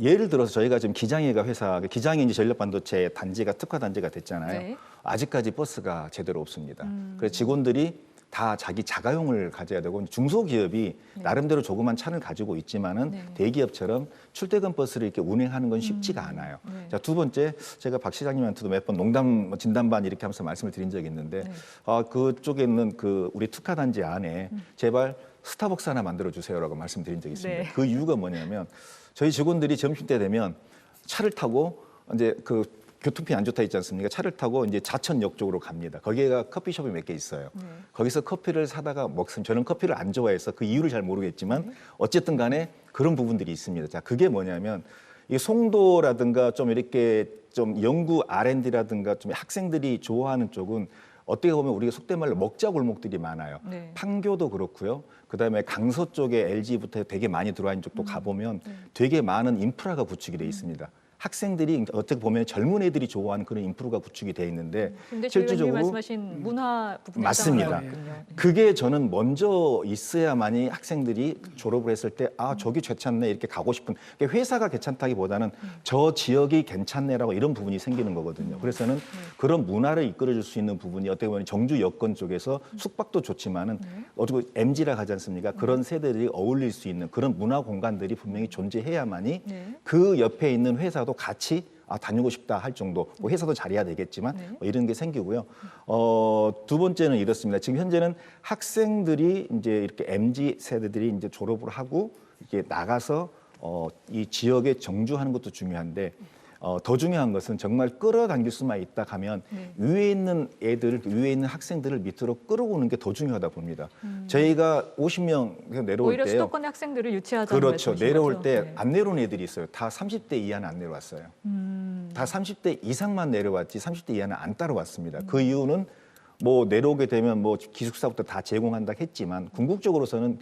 예를 들어서 저희가 지금 기장이가 기장이 이제 전력 반도체 단지가 특화 단지가 됐잖아요. 네. 아직까지 버스가 제대로 없습니다. 그래서 직원들이 다 자기 자가용을 가져야 되고 중소기업이 나름대로 조그만 차를 가지고 있지만은 대기업처럼 출퇴근 버스를 이렇게 운행하는 건 쉽지가 않아요. 자, 두 번째 제가 박 시장님한테도 몇 번 농담 진담반 이렇게 하면서 말씀을 드린 적이 있는데 그쪽에 있는 그 우리 특화 단지 안에 제발 스타벅스 하나 만들어 주세요라고 말씀드린 적이 있습니다. 그 이유가 뭐냐면 저희 직원들이 점심때 되면 차를 타고 이제 그 교통편이 안 좋다 있지 않습니까? 차를 타고 이제 자천역 쪽으로 갑니다. 거기가 커피숍이 몇 개 있어요. 거기서 커피를 사다가 먹습니다. 저는 커피를 안 좋아해서 그 이유를 잘 모르겠지만 어쨌든 간에 그런 부분들이 있습니다. 자, 그게 뭐냐면 이 송도라든가 좀 이렇게 좀 연구 R&D라든가 좀 학생들이 좋아하는 쪽은 어떻게 보면 우리가 속된 말로 먹자 골목들이 많아요. 판교도 그렇고요. 그다음에 강서 쪽에 LG부터 되게 많이 들어와 있는 쪽도 가보면 되게 많은 인프라가 구축이 돼 있습니다. 학생들이 어떻게 보면 젊은 애들이 좋아하는 그런 인프라가 구축이 돼 있는데 근데 실질적으로 말씀하신 문화 부분에 맞습니다. 그게 저는 먼저 있어야만이 학생들이 졸업을 했을 때 저기 괜찮네 이렇게 가고 싶은 회사가 괜찮다기보다는 저 지역이 괜찮네라고 이런 부분이 생기는 거거든요. 그래서 저는 그런 문화를 이끌어줄 수 있는 부분이 어떻게 보면 정주 여건 쪽에서 숙박도 좋지만은 어쩌고 MZ라 하지 않습니까? 그런 세대들이 어울릴 수 있는 그런 문화 공간들이 분명히 존재해야만이 그 옆에 있는 회사도 같이 다니고 싶다 할 정도, 뭐 회사도 잘해야 되겠지만 뭐 이런 게 생기고요. 두 번째는 이렇습니다. 지금 현재는 학생들이 이제 이렇게 MZ 세대들이 이제 졸업을 하고 이게 나가서 이 지역에 정주하는 것도 중요한데 더 중요한 것은 정말 끌어당길 수만 있다 하면 위에 있는 애들, 위에 있는 학생들을 밑으로 끌어오는 게 더 중요하다 봅니다. 저희가 50명 내려올 오히려 때요. 수도권의 학생들을 유치하자는 그렇죠. 말씀이신 내려올 거죠? 때 네. 안 내려온 애들이 있어요. 다 30대 이하는 안 내려왔어요. 다 30대 이상만 내려왔지 30대 이하는 안 따라왔습니다. 그 이유는 뭐 내려오게 되면 뭐 기숙사부터 다 제공한다 했지만 궁극적으로서는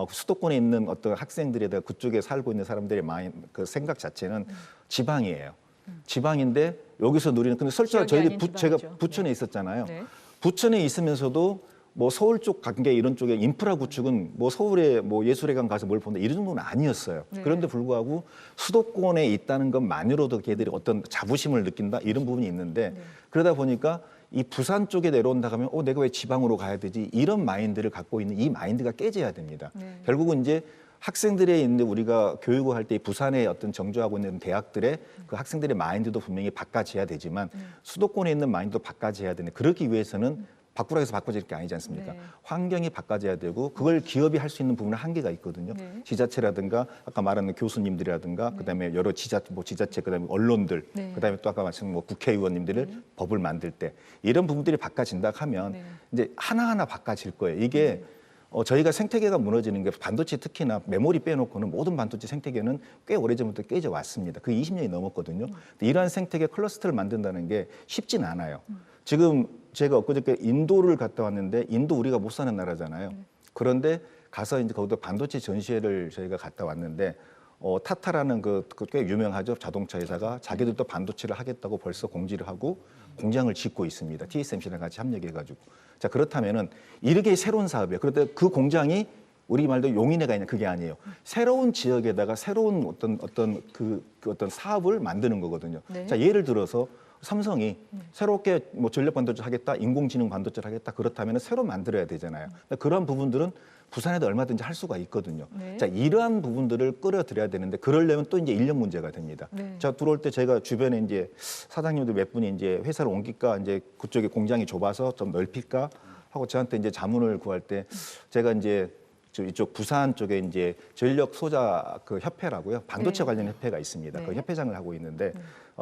수도권에 있는 어떤 학생들에다가 그쪽에 살고 있는 사람들의 그 생각 자체는 지방이에요. 지방인데 여기서 누리는 근데 설사 지역이 저희들 아닌 제가 지방이죠. 부천에 있었잖아요. 네. 부천에 있으면서도 뭐 서울 쪽 관계 이런 쪽에 인프라 구축은 뭐 서울에 뭐 예술회관 가서 뭘 본다 이런 정도는 아니었어요. 네. 그런데 불구하고 수도권에 있다는 것만으로도 걔들이 어떤 자부심을 느낀다 이런 부분이 있는데 그러다 보니까 이 부산 쪽에 내려온다 하면 내가 왜 지방으로 가야 되지 이런 마인드를 갖고 있는 이 마인드가 깨져야 됩니다. 결국은 이제 학생들의 있는 우리가 교육을 할 때 부산에 어떤 정주하고 있는 대학들의 그 학생들의 마인드도 분명히 바꿔져야 되지만 수도권에 있는 마인드도 바꿔져야 되는데 그러기 위해서는 바꾸라 해서 바꿔질 게 아니지 않습니까? 네. 환경이 바꿔져야 되고 그걸 기업이 할 수 있는 부분은 한계가 있거든요. 네. 지자체라든가 아까 말하는 교수님들이라든가 그다음에 여러 지자체 그다음에 언론들 네. 그다음에 또 아까 말씀 뭐 국회의원님들을 법을 만들 때 이런 부분들이 바꿔진다 하면 네. 이제 하나하나 바꿔질 거예요. 이게 저희가 생태계가 무너지는 게 반도체 특히나 메모리 빼놓고는 모든 반도체 생태계는 꽤 오래전부터 깨져 왔습니다. 그 20년이 넘었거든요. 근데 이러한 생태계 클러스터를 만든다는 게 쉽진 않아요. 지금 제가 엊그저께 인도를 갔다 왔는데 인도 우리가 못 사는 나라잖아요. 그런데 가서 이제 거기도 반도체 전시회를 저희가 갔다 왔는데 타타라는 꽤 유명하죠 자동차 회사가 자기들도 반도체를 하겠다고 벌써 공지를 하고 공장을 짓고 있습니다. TSMC랑 같이 합력해가지고. 자 그렇다면은 이렇게 새로운 사업이에요. 그런데 그 공장이 우리 말도 용인에가 있는 그게 아니에요. 새로운 지역에다가 새로운 어떤 사업을 만드는 거거든요. 네. 자 예를 들어서 삼성이 새롭게 뭐 전력 반도체 하겠다, 인공지능 반도체를 하겠다 그렇다면 새로 만들어야 되잖아요. 그런 부분들은 부산에도 얼마든지 할 수가 있거든요. 네. 자 이러한 부분들을 끌어들여야 되는데 그러려면 또 이제 인력 문제가 됩니다. 네. 자 들어올 때 제가 주변에 이제 사장님들 몇 분이 이제 회사를 옮길까 이제 그쪽에 공장이 좁아서 좀 넓힐까 하고 저한테 이제 자문을 구할 때 제가 이제 이쪽 부산 쪽에 이제 전력 소자 그 협회라고요. 반도체 네. 관련 협회가 있습니다. 네. 그 협회장을 하고 있는데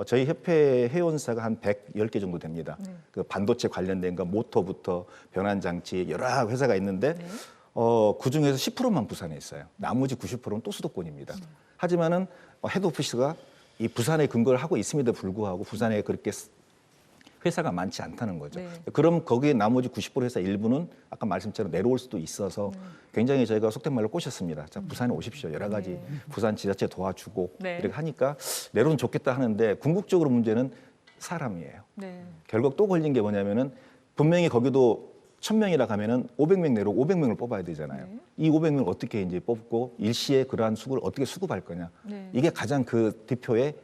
저희 협회 회원사가 한 110개 정도 됩니다. 그 반도체 관련된 거 모터부터 변환 장치 여러 회사가 있는데 그 중에서 10%만 부산에 있어요. 나머지 90%는 또 수도권입니다. 하지만은 헤드오피스가 이 부산에 근거를 하고 있음에도 불구하고 부산에 그렇게 회사가 많지 않다는 거죠. 네. 그럼 거기에 나머지 90% 회사 일부는 아까 말씀처럼 내려올 수도 있어서 굉장히 저희가 속된 말로 꼬셨습니다. 자, 부산에 오십시오. 여러 가지 부산 지자체 도와주고 네. 이렇게 하니까 내려오면 좋겠다 하는데 궁극적으로 문제는 사람이에요. 네. 결국 또 걸린 게 뭐냐면은 분명히 거기도 1000명이라 하면은 500명 내로 500명을 뽑아야 되잖아요. 이 500명을 어떻게 이제 뽑고 일시에 그러한 수급을 어떻게 수급할 거냐. 네. 이게 가장 그 대표의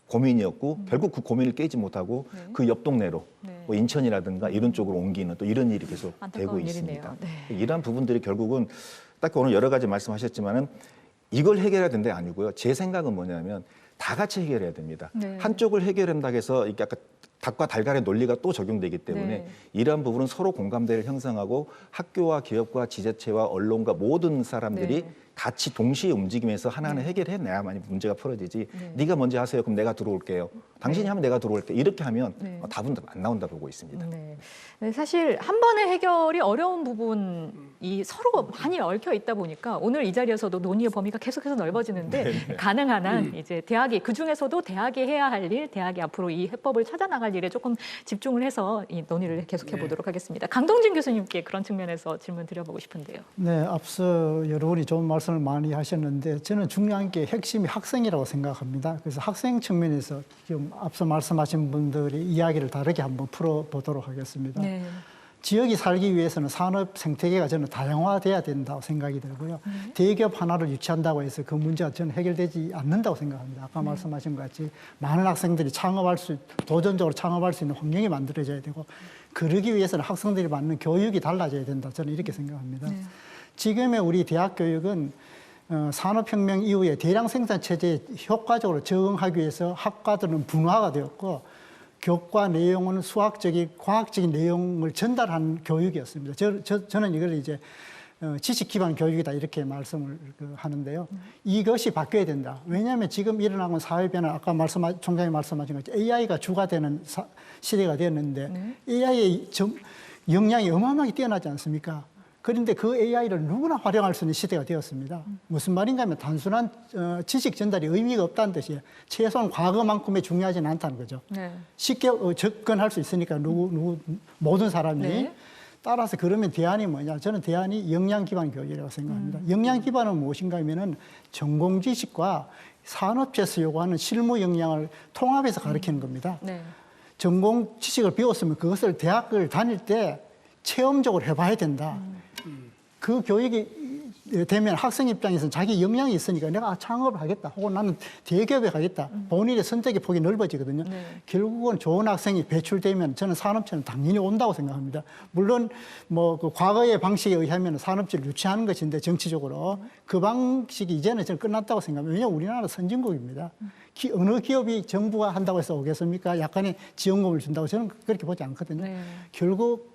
고민이었고 결국 그 고민을 깨지 못하고 그 옆 동네로 네. 뭐 인천이라든가 이런 쪽으로 옮기는 또 이런 일이 계속 안타까운 되고 있습니다. 일이네요. 네. 이러한 부분들이 결국은 딱 오늘 여러 가지 말씀하셨지만은 이걸 해결해야 된다 아니고요. 제 생각은 뭐냐면 다 같이 해결해야 됩니다. 네. 한쪽을 해결한다 해서 이게 아까 닭과 달걀의 논리가 또 적용되기 때문에 네. 이러한 부분은 서로 공감대를 형성하고 학교와 기업과 지자체와 언론과 모든 사람들이 네. 같이 동시에 움직이면서 하나하나 해결해내야만 문제가 풀어지지. 네가 먼저 하세요. 그럼 내가 들어올게요. 당신이 하면 내가 들어올게. 이렇게 하면 네. 답은 안 나온다 보고 있습니다. 네. 네, 사실 한 번에 해결이 어려운 부분이 서로 많이 얽혀 있다 보니까 오늘 이 자리에서도 논의의 범위가 계속해서 넓어지는데 가능한 한 이제 대학이 그 중에서도 대학이 해야 할 일, 대학이 앞으로 이 해법을 찾아 나갈 일에 조금 집중을 해서 이 논의를 계속해 보도록 하겠습니다. 강동진 교수님께 그런 측면에서 질문 드려보고 싶은데요. 네, 앞서 여러분이 좋은 말씀을 많이 하셨는데 저는 중요한 게 핵심이 학생이라고 생각합니다. 그래서 학생 측면에서 지금 앞서 말씀하신 분들의 이야기를 다르게 한번 풀어보도록 하겠습니다. 네. 지역이 살기 위해서는 산업 생태계가 저는 다양화돼야 된다고 생각이 들고요. 대기업 하나를 유치한다고 해서 그 문제가 저는 해결되지 않는다고 생각합니다. 아까 말씀하신 것 같이 많은 학생들이 도전적으로 창업할 수 있는 환경이 만들어져야 되고 그러기 위해서는 학생들이 받는 교육이 달라져야 된다. 저는 이렇게 생각합니다. 지금의 우리 대학 교육은 산업혁명 이후에 대량 생산 체제에 효과적으로 적응하기 위해서 학과들은 분화가 되었고 교과 내용은 수학적인, 과학적인 내용을 전달한 교육이었습니다. 저는 이걸 이제 지식 기반 교육이다 이렇게 말씀을 하는데요. 이것이 바뀌어야 된다. 왜냐하면 지금 일어나고 있는 사회 변화, 아까 총장이 말씀하신 것처럼 AI가 주가 되는 시대가 되었는데 AI의 역량이 어마어마하게 뛰어나지 않습니까? 그런데 그 AI를 누구나 활용할 수 있는 시대가 되었습니다. 무슨 말인가 하면 단순한 지식 전달이 의미가 없다는 뜻이에요. 최소한 과거만큼의 중요하지는 않다는 거죠. 네. 쉽게 접근할 수 있으니까 모든 사람이. 네. 따라서 그러면 대안이 뭐냐? 저는 대안이 역량 기반 교육이라고 생각합니다. 역량 기반은 무엇인가 하면은 전공 지식과 산업체에서 요구하는 실무 역량을 통합해서 가르치는 겁니다. 네. 전공 지식을 배웠으면 그것을 대학을 다닐 때 체험적으로 해봐야 된다. 그 교육이 되면 학생 입장에서는 자기 역량이 있으니까 내가 창업을 하겠다 혹은 나는 대기업에 가겠다. 본인의 선택의 폭이 넓어지거든요. 네. 결국은 좋은 학생이 배출되면 저는 산업체는 당연히 온다고 생각합니다. 물론 뭐 그 과거의 방식에 의하면 산업체를 유치하는 것인데 정치적으로 그 방식이 이제는 저는 끝났다고 생각합니다. 왜냐하면 우리나라 선진국입니다. 어느 기업이 정부가 한다고 해서 오겠습니까? 약간의 지원금을 준다고 저는 그렇게 보지 않거든요. 네. 결국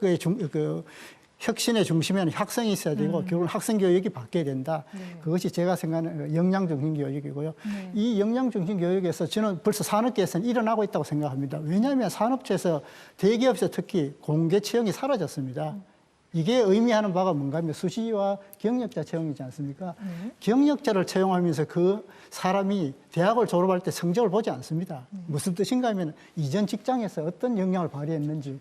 혁신의 중심에는 학생이 있어야 되고 결국 학생 교육이 바뀌어야 된다. 그것이 제가 생각하는 역량 중심 교육이고요. 이 역량 중심 교육에서 저는 벌써 산업계에서는 일어나고 있다고 생각합니다. 왜냐하면 산업체에서 대기업에서 특히 공개 채용이 사라졌습니다. 이게 의미하는 바가 뭔가 하면 수시와 경력자 채용이지 않습니까? 경력자를 채용하면서 그 사람이 대학을 졸업할 때 성적을 보지 않습니다. 무슨 뜻인가 하면 이전 직장에서 어떤 역량을 발휘했는지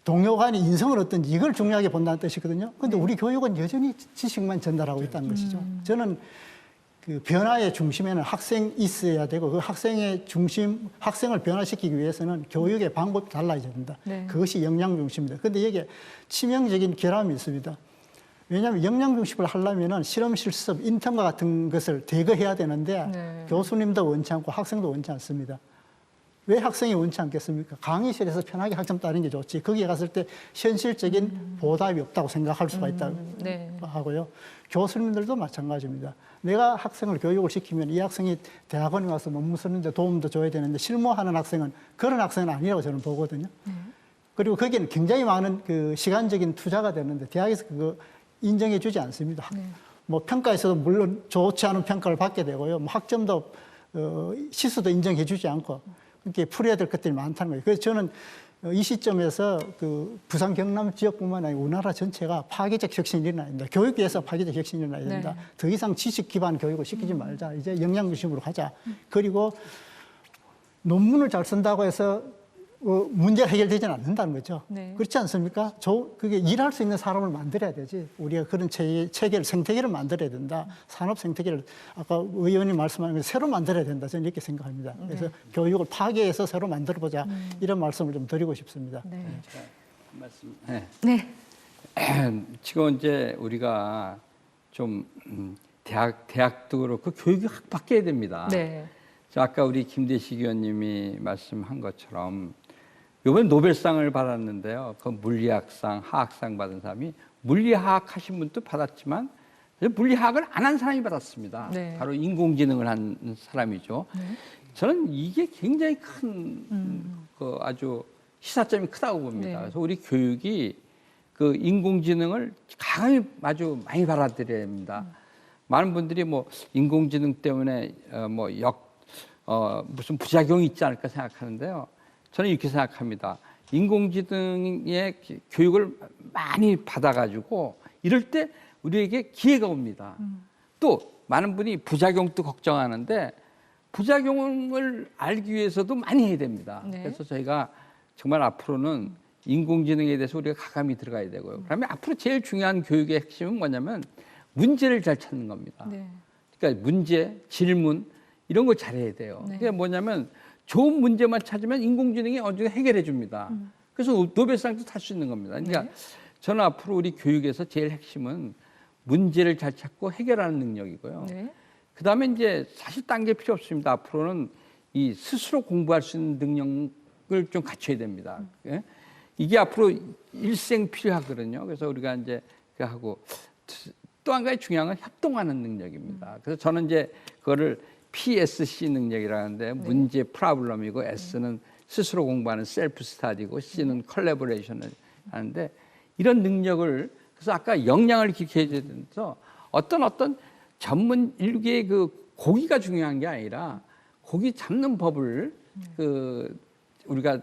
동료 간의 인성은 어떤지 이걸 중요하게 본다는 뜻이거든요. 그런데 우리 교육은 여전히 지식만 전달하고 있다는 것이죠. 저는 그 변화의 중심에는 학생이 있어야 되고 그 학생을 변화시키기 위해서는 교육의 방법이 달라져야 된다. 네. 그것이 역량 중심입니다. 그런데 여기에 치명적인 결함이 있습니다. 왜냐하면 역량 중심을 하려면은 실험, 실습, 인턴과 같은 것을 대거해야 되는데 네. 교수님도 원치 않고 학생도 원치 않습니다. 왜 학생이 원치 않겠습니까? 강의실에서 편하게 학점 따는 게 좋지. 거기에 갔을 때 현실적인 보답이 없다고 생각할 수가 있다고 네. 하고요. 교수님들도 마찬가지입니다. 내가 학생을 교육을 시키면 이 학생이 대학원에 와서 논문 쓰는데 도움도 줘야 되는데 실무하는 학생은 그런 학생은 아니라고 저는 보거든요. 그리고 거기에는 굉장히 많은 그 시간적인 투자가 되는데 대학에서 그거 인정해 주지 않습니다. 뭐 평가에서도 물론 좋지 않은 평가를 받게 되고요. 뭐 학점도 시수도 인정해 주지 않고 이렇게 풀어야 될 것들이 많다는 거예요. 그래서 저는 이 시점에서 그 부산 경남 지역뿐만 아니라 우리나라 전체가 파괴적 혁신이 일어나야 된다. 교육에서 파괴적 혁신이 일어나야 된다. 네. 더 이상 지식 기반 교육을 시키지 말자. 이제 역량 중심으로 가자. 그리고 논문을 잘 쓴다고 해서 문제가 해결되지는 않는다는 거죠. 네. 그렇지 않습니까? 그게 일할 수 있는 사람을 만들어야 되지. 우리가 그런 체계를, 생태계를 만들어야 된다. 산업 생태계를 아까 의원님 말씀하신 것 새로 만들어야 된다. 저는 이렇게 생각합니다. 그래서 교육을 파괴해서 새로 만들어보자. 이런 말씀을 좀 드리고 싶습니다. 네. 말씀. 네. 네. 지금 이제 우리가 좀 대학도 그렇고 교육이 확 바뀌어야 됩니다. 네. 자, 아까 우리 김대식 의원님이 말씀한 것처럼 이번에 노벨상을 받았는데요. 그 물리학상, 화학상 받은 사람이 물리화학 하신 분도 받았지만 물리화학을 안 한 사람이 받았습니다. 네. 바로 인공지능을 한 사람이죠. 저는 이게 굉장히 큰 그 아주 시사점이 크다고 봅니다. 네. 그래서 우리 교육이 그 인공지능을 강하게 아주 많이 받아들여야 됩니다. 많은 분들이 뭐 인공지능 때문에 무슨 부작용이 있지 않을까 생각하는데요. 저는 이렇게 생각합니다. 인공지능의 교육을 많이 받아가지고 이럴 때 우리에게 기회가 옵니다. 또 많은 분이 부작용도 걱정하는데 부작용을 알기 위해서도 많이 해야 됩니다. 네. 그래서 저희가 정말 앞으로는 인공지능에 대해서 우리가 가감히 들어가야 되고요. 그러면 앞으로 제일 중요한 교육의 핵심은 뭐냐면 문제를 잘 찾는 겁니다. 네. 그러니까 문제, 질문 이런 걸 잘해야 돼요. 네. 그게 뭐냐면 좋은 문제만 찾으면 인공지능이 어느 정도 해결해 줍니다. 그래서 노벨상도 탈 수 있는 겁니다. 그러니까 네. 저는 앞으로 우리 교육에서 제일 핵심은 문제를 잘 찾고 해결하는 능력이고요. 네. 그다음에 이제 사실 딴 게 필요 없습니다. 앞으로는 이 스스로 공부할 수 있는 능력을 좀 갖춰야 됩니다. 예? 이게 앞으로 일생 필요하거든요. 그래서 우리가 이제 그 하고 또 한 가지 중요한 건 협동하는 능력입니다. 그래서 저는 이제 그거를 PSC 능력이라고 하는데 문제 프로블럼이고 S는 스스로 공부하는 셀프 스타디고 C는 컬래보레이션을 하는데 이런 능력을 그래서 아까 역량을 기르게 돼서 어떤 전문 일개의 그 고기가 중요한 게 아니라 고기 잡는 법을 그 우리가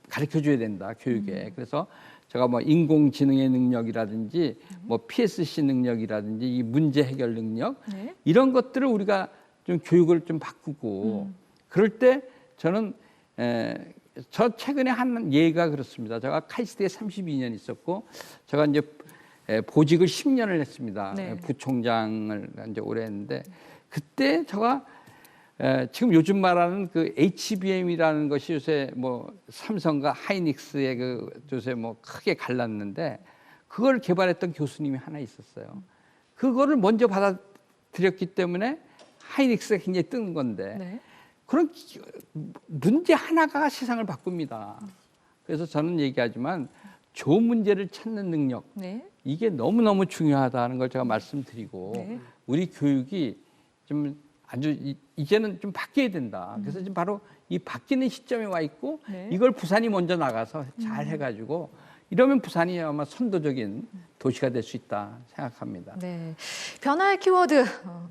가르쳐 줘야 된다, 교육에. 그래서 제가 뭐 인공지능의 능력이라든지 뭐 PSC 능력이라든지 이 문제 해결 능력 네. 이런 것들을 우리가 좀 교육을 좀 바꾸고 그럴 때 저는 저 최근에 한 예가 그렇습니다. 제가 카이스트에 32년 있었고 제가 이제 보직을 10년을 했습니다. 네. 부총장을 이제 오래 했는데 그때 제가 지금 요즘 말하는 그 HBM이라는 것이 요새 뭐 삼성과 하이닉스의 그 요새 뭐 크게 갈랐는데 그걸 개발했던 교수님이 하나 있었어요. 그거를 먼저 받아들였기 때문에 하이닉스가 굉장히 뜨는 건데 네. 그런 문제 하나가 세상을 바꿉니다. 그래서 저는 얘기하지만 좋은 문제를 찾는 능력 네. 이게 너무너무 중요하다는 걸 제가 말씀드리고 네. 우리 교육이 좀 아주 이제는 좀 바뀌어야 된다. 그래서 지금 바로 이 바뀌는 시점에 와 있고 네. 이걸 부산이 먼저 나가서 잘 해가지고 이러면 부산이 아마 선도적인 도시가 될 수 있다 생각합니다. 네. 변화의 키워드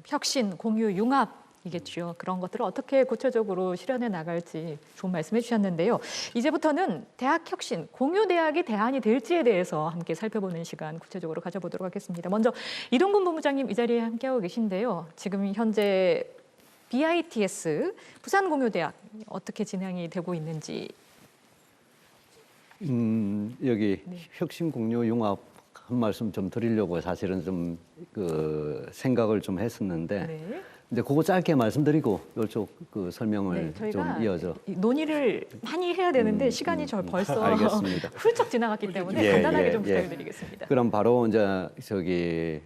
혁신, 공유, 융합이겠죠. 그런 것들을 어떻게 구체적으로 실현해 나갈지 좋은 말씀해 주셨는데요. 이제부터는 대학 혁신, 공유 대학이 대안이 될지에 대해서 함께 살펴보는 시간 구체적으로 가져보도록 하겠습니다. 먼저 이동근 본부장님 이 자리에 함께하고 계신데요. 지금 현재 BITS 부산공유대학 어떻게 진행이 되고 있는지. 여기 혁신 공유 융합 한 말씀 좀 드리려고 사실은 좀 그 생각을 좀 했었는데 네. 이제 그거 짧게 말씀드리고 이쪽 그 설명을 좀 저희가 이어져. 이 논의를 많이 해야 되는데 시간이 저 벌써 알겠습니다. 훌쩍 지나갔기 때문에 예, 간단하게 예, 좀 예. 부탁드리겠습니다. 그럼 바로 이제 저기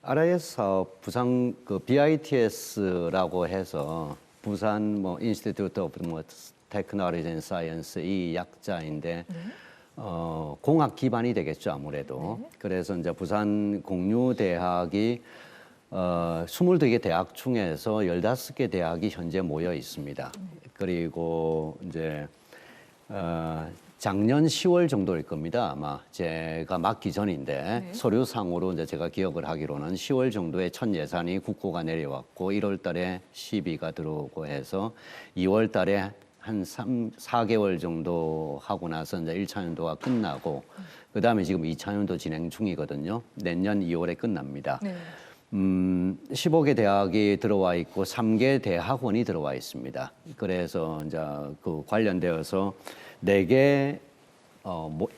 RIS 사업 부산 그 BITS라고 해서 부산 뭐 인스티튜트 오브 뭐 테크놀로지 앤 사이언스 이 약자인데 공학 기반이 되겠죠 아무래도. 그래서 이제 부산 공유대학이 22개 대학 중에서 15개 대학이 현재 모여 있습니다. 그리고 이제 작년 10월 정도일 겁니다. 아마 제가 맡기 전인데 서류상으로 이제 제가 기억을 하기로는 10월 정도에 첫 예산이 국고가 내려왔고 1월 달에 시비가 들어오고 해서 2월 달에 한 4개월 정도 하고 나서 이제 1차 연도가 끝나고 그다음에 지금 2차 연도 진행 중이거든요. 내년 2월에 끝납니다. 네. 15개 대학이 들어와 있고 3개 대학원이 들어와 있습니다. 그래서 이제 그 관련되어서 4개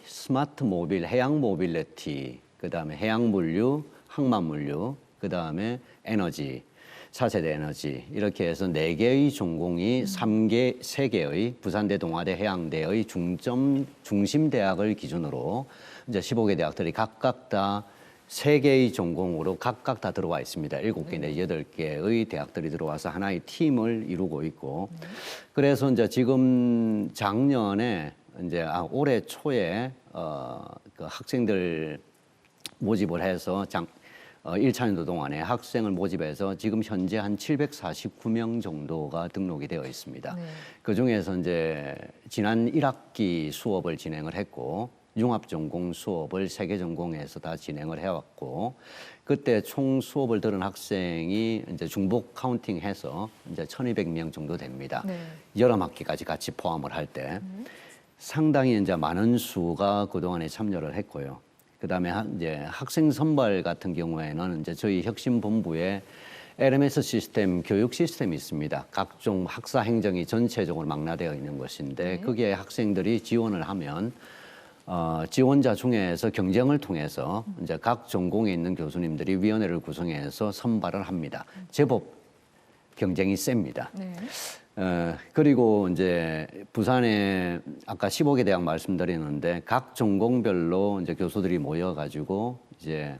스마트 모빌, 해양 모빌리티, 그다음에 해양 물류, 항만 물류, 그다음에 에너지, 차세대 에너지 이렇게 해서 4개의 전공이 3개의 부산대, 동아대, 해양대의 중심 대학을 기준으로 이제 15개 대학들이 각각 다 3개의 전공으로 각각 다 들어와 있습니다. 7개 내 8개의 대학들이 들어와서 하나의 팀을 이루고 있고 그래서 이제 지금 작년에 이제 올해 초에 그 학생들 모집을 해서 1차 연도 동안에 학생을 모집해서 지금 현재 한 749명 정도가 등록이 되어 있습니다. 네. 그 중에서 이제 지난 1학기 수업을 진행을 했고 융합전공 수업을 3개 전공에서 다 진행을 해왔고 그때 총 수업을 들은 학생이 이제 중복 카운팅해서 이제 1,200명 정도 됩니다. 네. 여름 학기까지 같이 포함을 할 때 상당히 이제 많은 수가 그동안에 참여를 했고요. 그다음에 이제 학생 선발 같은 경우에는 이제 저희 혁신본부에 LMS 시스템, 교육 시스템이 있습니다. 각종 학사 행정이 전체적으로 망라되어 있는 것인데 거기에 학생들이 지원을 하면 지원자 중에서 경쟁을 통해서 이제 각 전공에 있는 교수님들이 위원회를 구성해서 선발을 합니다. 제법 경쟁이 셉니다. 네. 그리고 이제 부산에 아까 15개 대학 말씀드리는데 각 전공별로 이제 교수들이 모여가지고 이제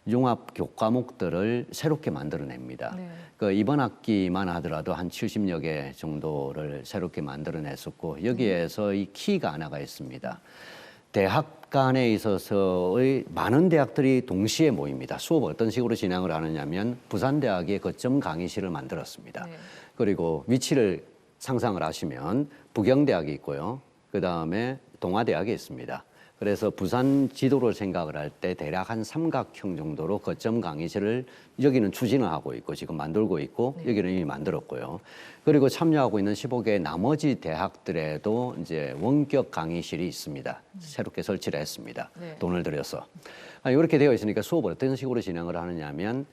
융합 교과목들을 새롭게 만들어냅니다. 네. 그 이번 학기만 하더라도 한 70여 개 정도를 새롭게 만들어냈었고 여기에서 이 키가 하나가 있습니다. 대학 간에 있어서의 많은 대학들이 동시에 모입니다. 수업 어떤 식으로 진행을 하느냐면 부산대학의 거점 강의실을 만들었습니다. 네. 그리고 위치를 상상을 하시면 부경대학이 있고요. 그 다음에 동아대학이 있습니다. 그래서 부산 지도를 생각을 할 때 대략 한 삼각형 정도로 거점 강의실을 여기는 추진을 하고 있고 지금 만들고 있고 여기는 이미 만들었고요. 그리고 참여하고 있는 15개 나머지 대학들에도 이제 원격 강의실이 있습니다. 새롭게 설치를 했습니다. 네. 돈을 들여서. 이렇게 되어 있으니까 수업을 어떤 식으로 진행을 하느냐면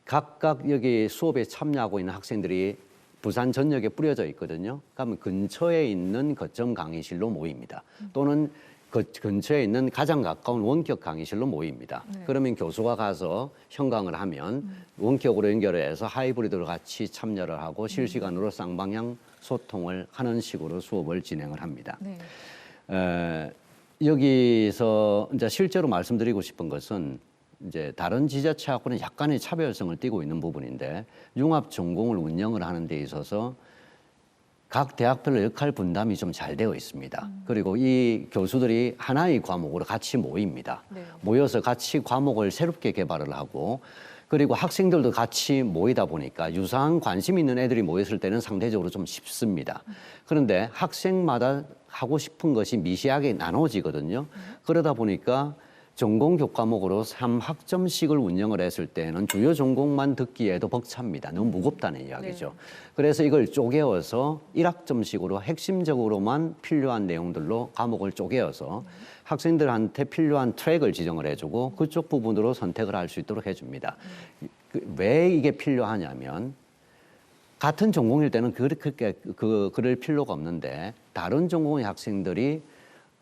각각 여기 수업에 참여하고 있는 학생들이 부산 전역에 뿌려져 있거든요. 그러면 근처에 있는 거점 강의실로 모입니다. 또는 그 근처에 있는 가장 가까운 원격 강의실로 모입니다. 그러면 교수가 가서 현강을 하면 원격으로 연결해서 하이브리드로 같이 참여를 하고 실시간으로 쌍방향 소통을 하는 식으로 수업을 진행을 합니다. 네. 여기서 이제 실제로 말씀드리고 싶은 것은 이제 다른 지자체하고는 약간의 차별성을 띠고 있는 부분인데 융합 전공을 운영을 하는 데 있어서 각 대학별로 역할 분담이 좀 잘 되어 있습니다. 그리고 이 교수들이 하나의 과목으로 같이 모입니다. 네. 모여서 같이 과목을 새롭게 개발을 하고 그리고 학생들도 같이 모이다 보니까 유사한 관심 있는 애들이 모였을 때는 상대적으로 좀 쉽습니다. 그런데 학생마다 하고 싶은 것이 미세하게 나눠지거든요. 그러다 보니까 전공 교과목으로 3학점씩을 운영을 했을 때는 주요 전공만 듣기에도 벅찹니다. 너무 무겁다는 이야기죠. 그래서 이걸 쪼개어서 1학점씩으로 핵심적으로만 필요한 내용들로 과목을 쪼개어서 학생들한테 필요한 트랙을 지정을 해주고 그쪽 부분으로 선택을 할 수 있도록 해줍니다. 왜 이게 필요하냐면 같은 전공일 때는 그렇게 그럴 필요가 없는데 다른 전공의 학생들이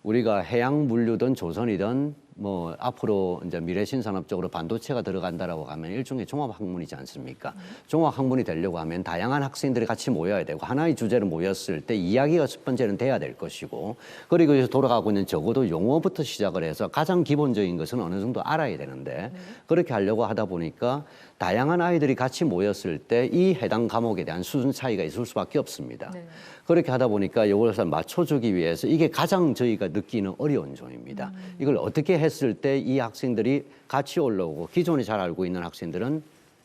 우리가 해양 물류든 조선이든 뭐 앞으로 이제 미래 신산업 쪽으로 반도체가 들어간다라고 하면 일종의 종합 학문이지 않습니까? 종합 학문이 되려고 하면 다양한 학생들이 같이 모여야 되고 하나의 주제로 모였을 때 이야기가 첫 번째는 돼야 될 것이고 그리고 여기서 돌아가고 있는 적어도 용어부터 시작을 해서 가장 기본적인 것은 어느 정도 알아야 되는데 그렇게 하려고 하다 보니까 다양한 아이들이 같이 모였을 때 이 해당 과목에 대한 수준 차이가 있을 수밖에 없습니다. 네. 그렇게 하다 보니까 이것을 맞춰주기 위해서 이게 가장 저희가 느끼는 어려운 점입니다. 이걸 어떻게 했을 때 이 학생들이 같이 올라오고 기존에 잘 알고 있는 학생들은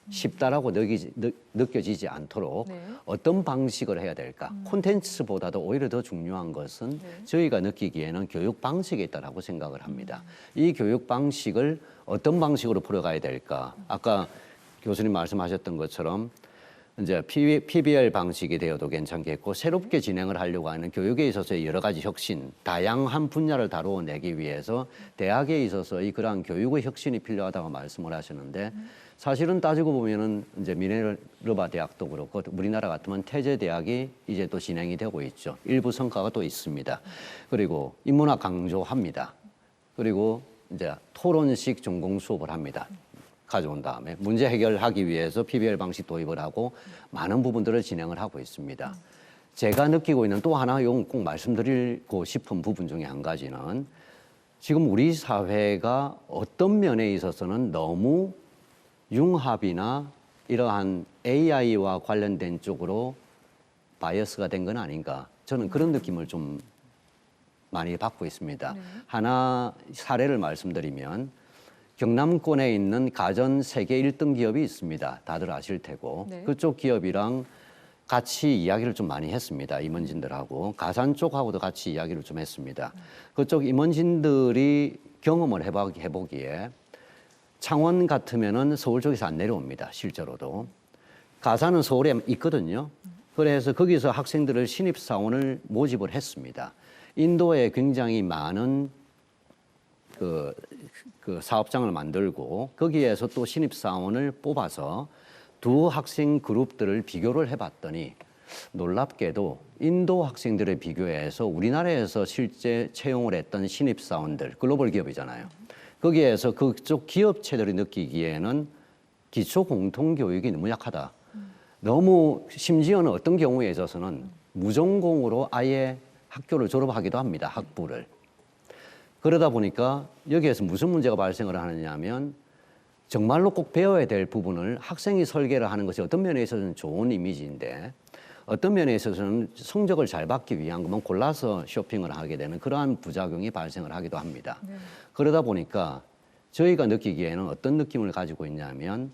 쉽다라고 느껴지지 않도록 네. 어떤 방식을 해야 될까? 콘텐츠보다도 오히려 더 중요한 것은 저희가 느끼기에는 교육 방식에 있다라고 생각을 합니다. 이 교육 방식을 어떤 방식으로 풀어가야 될까? 아까 교수님 말씀하셨던 것처럼 이제 PBL 방식이 되어도 괜찮겠고 새롭게 진행을 하려고 하는 교육에 있어서의 여러 가지 혁신, 다양한 분야를 다루어내기 위해서 대학에 있어서 그러한 교육의 혁신이 필요하다고 말씀을 하시는데 사실은 따지고 보면은 이제 미네르바 대학도 그렇고 우리나라 같으면 태제 대학이 이제 또 진행이 되고 있죠. 일부 성과가 또 있습니다. 그리고 인문학 강조합니다. 그리고 이제 토론식 전공 수업을 합니다. 가져온 다음에 문제 해결하기 위해서 PBL 방식 도입을 하고 많은 부분들을 진행을 하고 있습니다. 제가 느끼고 있는 또 하나 꼭 말씀드리고 싶은 부분 중에 한 가지는 지금 우리 사회가 어떤 면에 있어서는 너무 융합이나 이러한 AI와 관련된 쪽으로 바이어스가 된 건 아닌가. 저는 그런 느낌을 좀 많이 받고 있습니다. 하나 사례를 말씀드리면 경남권에 있는 가전 세계 1등 기업이 있습니다. 다들 아실 테고. 네. 그쪽 기업이랑 같이 이야기를 좀 많이 했습니다. 임원진들하고. 가산 쪽하고도 같이 이야기를 좀 했습니다. 그쪽 임원진들이 경험을 해보기에 창원 같으면은 서울 쪽에서 안 내려옵니다. 실제로도. 가산은 서울에 있거든요. 그래서 거기서 학생들을 신입사원을 모집을 했습니다. 인도에 굉장히 많은 그 사업장을 만들고 거기에서 또 신입사원을 뽑아서 두 학생 그룹들을 비교를 해봤더니 놀랍게도 인도 학생들에 비교해서 우리나라에서 실제 채용을 했던 신입사원들, 글로벌 기업이잖아요. 거기에서 그쪽 기업체들이 느끼기에는 기초 공통교육이 너무 약하다. 너무 심지어는 어떤 경우에 있어서는 무전공으로 아예 학교를 졸업하기도 합니다. 학부를. 그러다 보니까 여기에서 무슨 문제가 발생을 하느냐 하면 정말로 꼭 배워야 될 부분을 학생이 설계를 하는 것이 어떤 면에 있어서는 좋은 이미지인데 어떤 면에 있어서는 성적을 잘 받기 위한 것만 골라서 쇼핑을 하게 되는 그러한 부작용이 발생을 하기도 합니다. 그러다 보니까 저희가 느끼기에는 어떤 느낌을 가지고 있냐면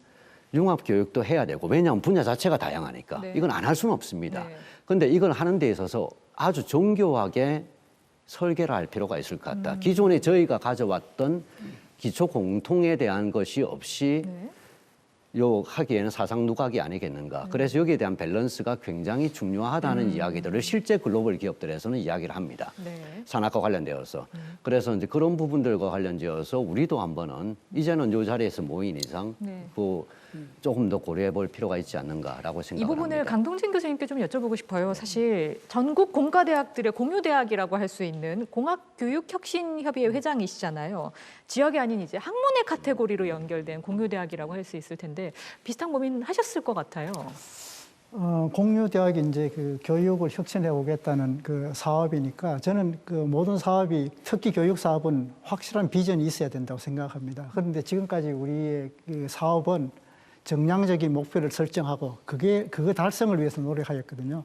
융합교육도 해야 되고 왜냐하면 분야 자체가 다양하니까 네. 이건 안 할 수는 없습니다. 네. 그런데 이걸 하는 데 있어서 아주 정교하게 설계를 할 필요가 있을 것 같다. 기존에 저희가 가져왔던 기초 공통에 대한 것이 없이 네. 요 하기에는 사상 누각이 아니겠는가. 그래서 여기에 대한 밸런스가 굉장히 중요하다는 이야기들을 실제 글로벌 기업들에서는 이야기를 합니다. 네. 산업과 관련되어서. 그래서 이제 그런 부분들과 관련되어서 우리도 한번은 이제는 요 자리에서 모인 이상 네. 조금 더 고려해 볼 필요가 있지 않는가라고 이 생각을 부분을 합니다. 강동진 교수님께 좀 여쭤보고 싶어요. 사실 전국 공과대학들의 공유대학이라고 할 수 있는 공학교육혁신협의회 회장이시잖아요. 지역이 아닌 이제 학문의 카테고리로 연결된 공유대학이라고 할 수 있을 텐데 비슷한 고민 하셨을 것 같아요. 공유대학이 이제 그 교육을 혁신해 오겠다는 그 사업이니까 저는 그 모든 사업이 특히 교육 사업은 확실한 비전이 있어야 된다고 생각합니다. 그런데 지금까지 우리의 그 사업은 정량적인 목표를 설정하고 그거 달성을 위해서 노력하였거든요.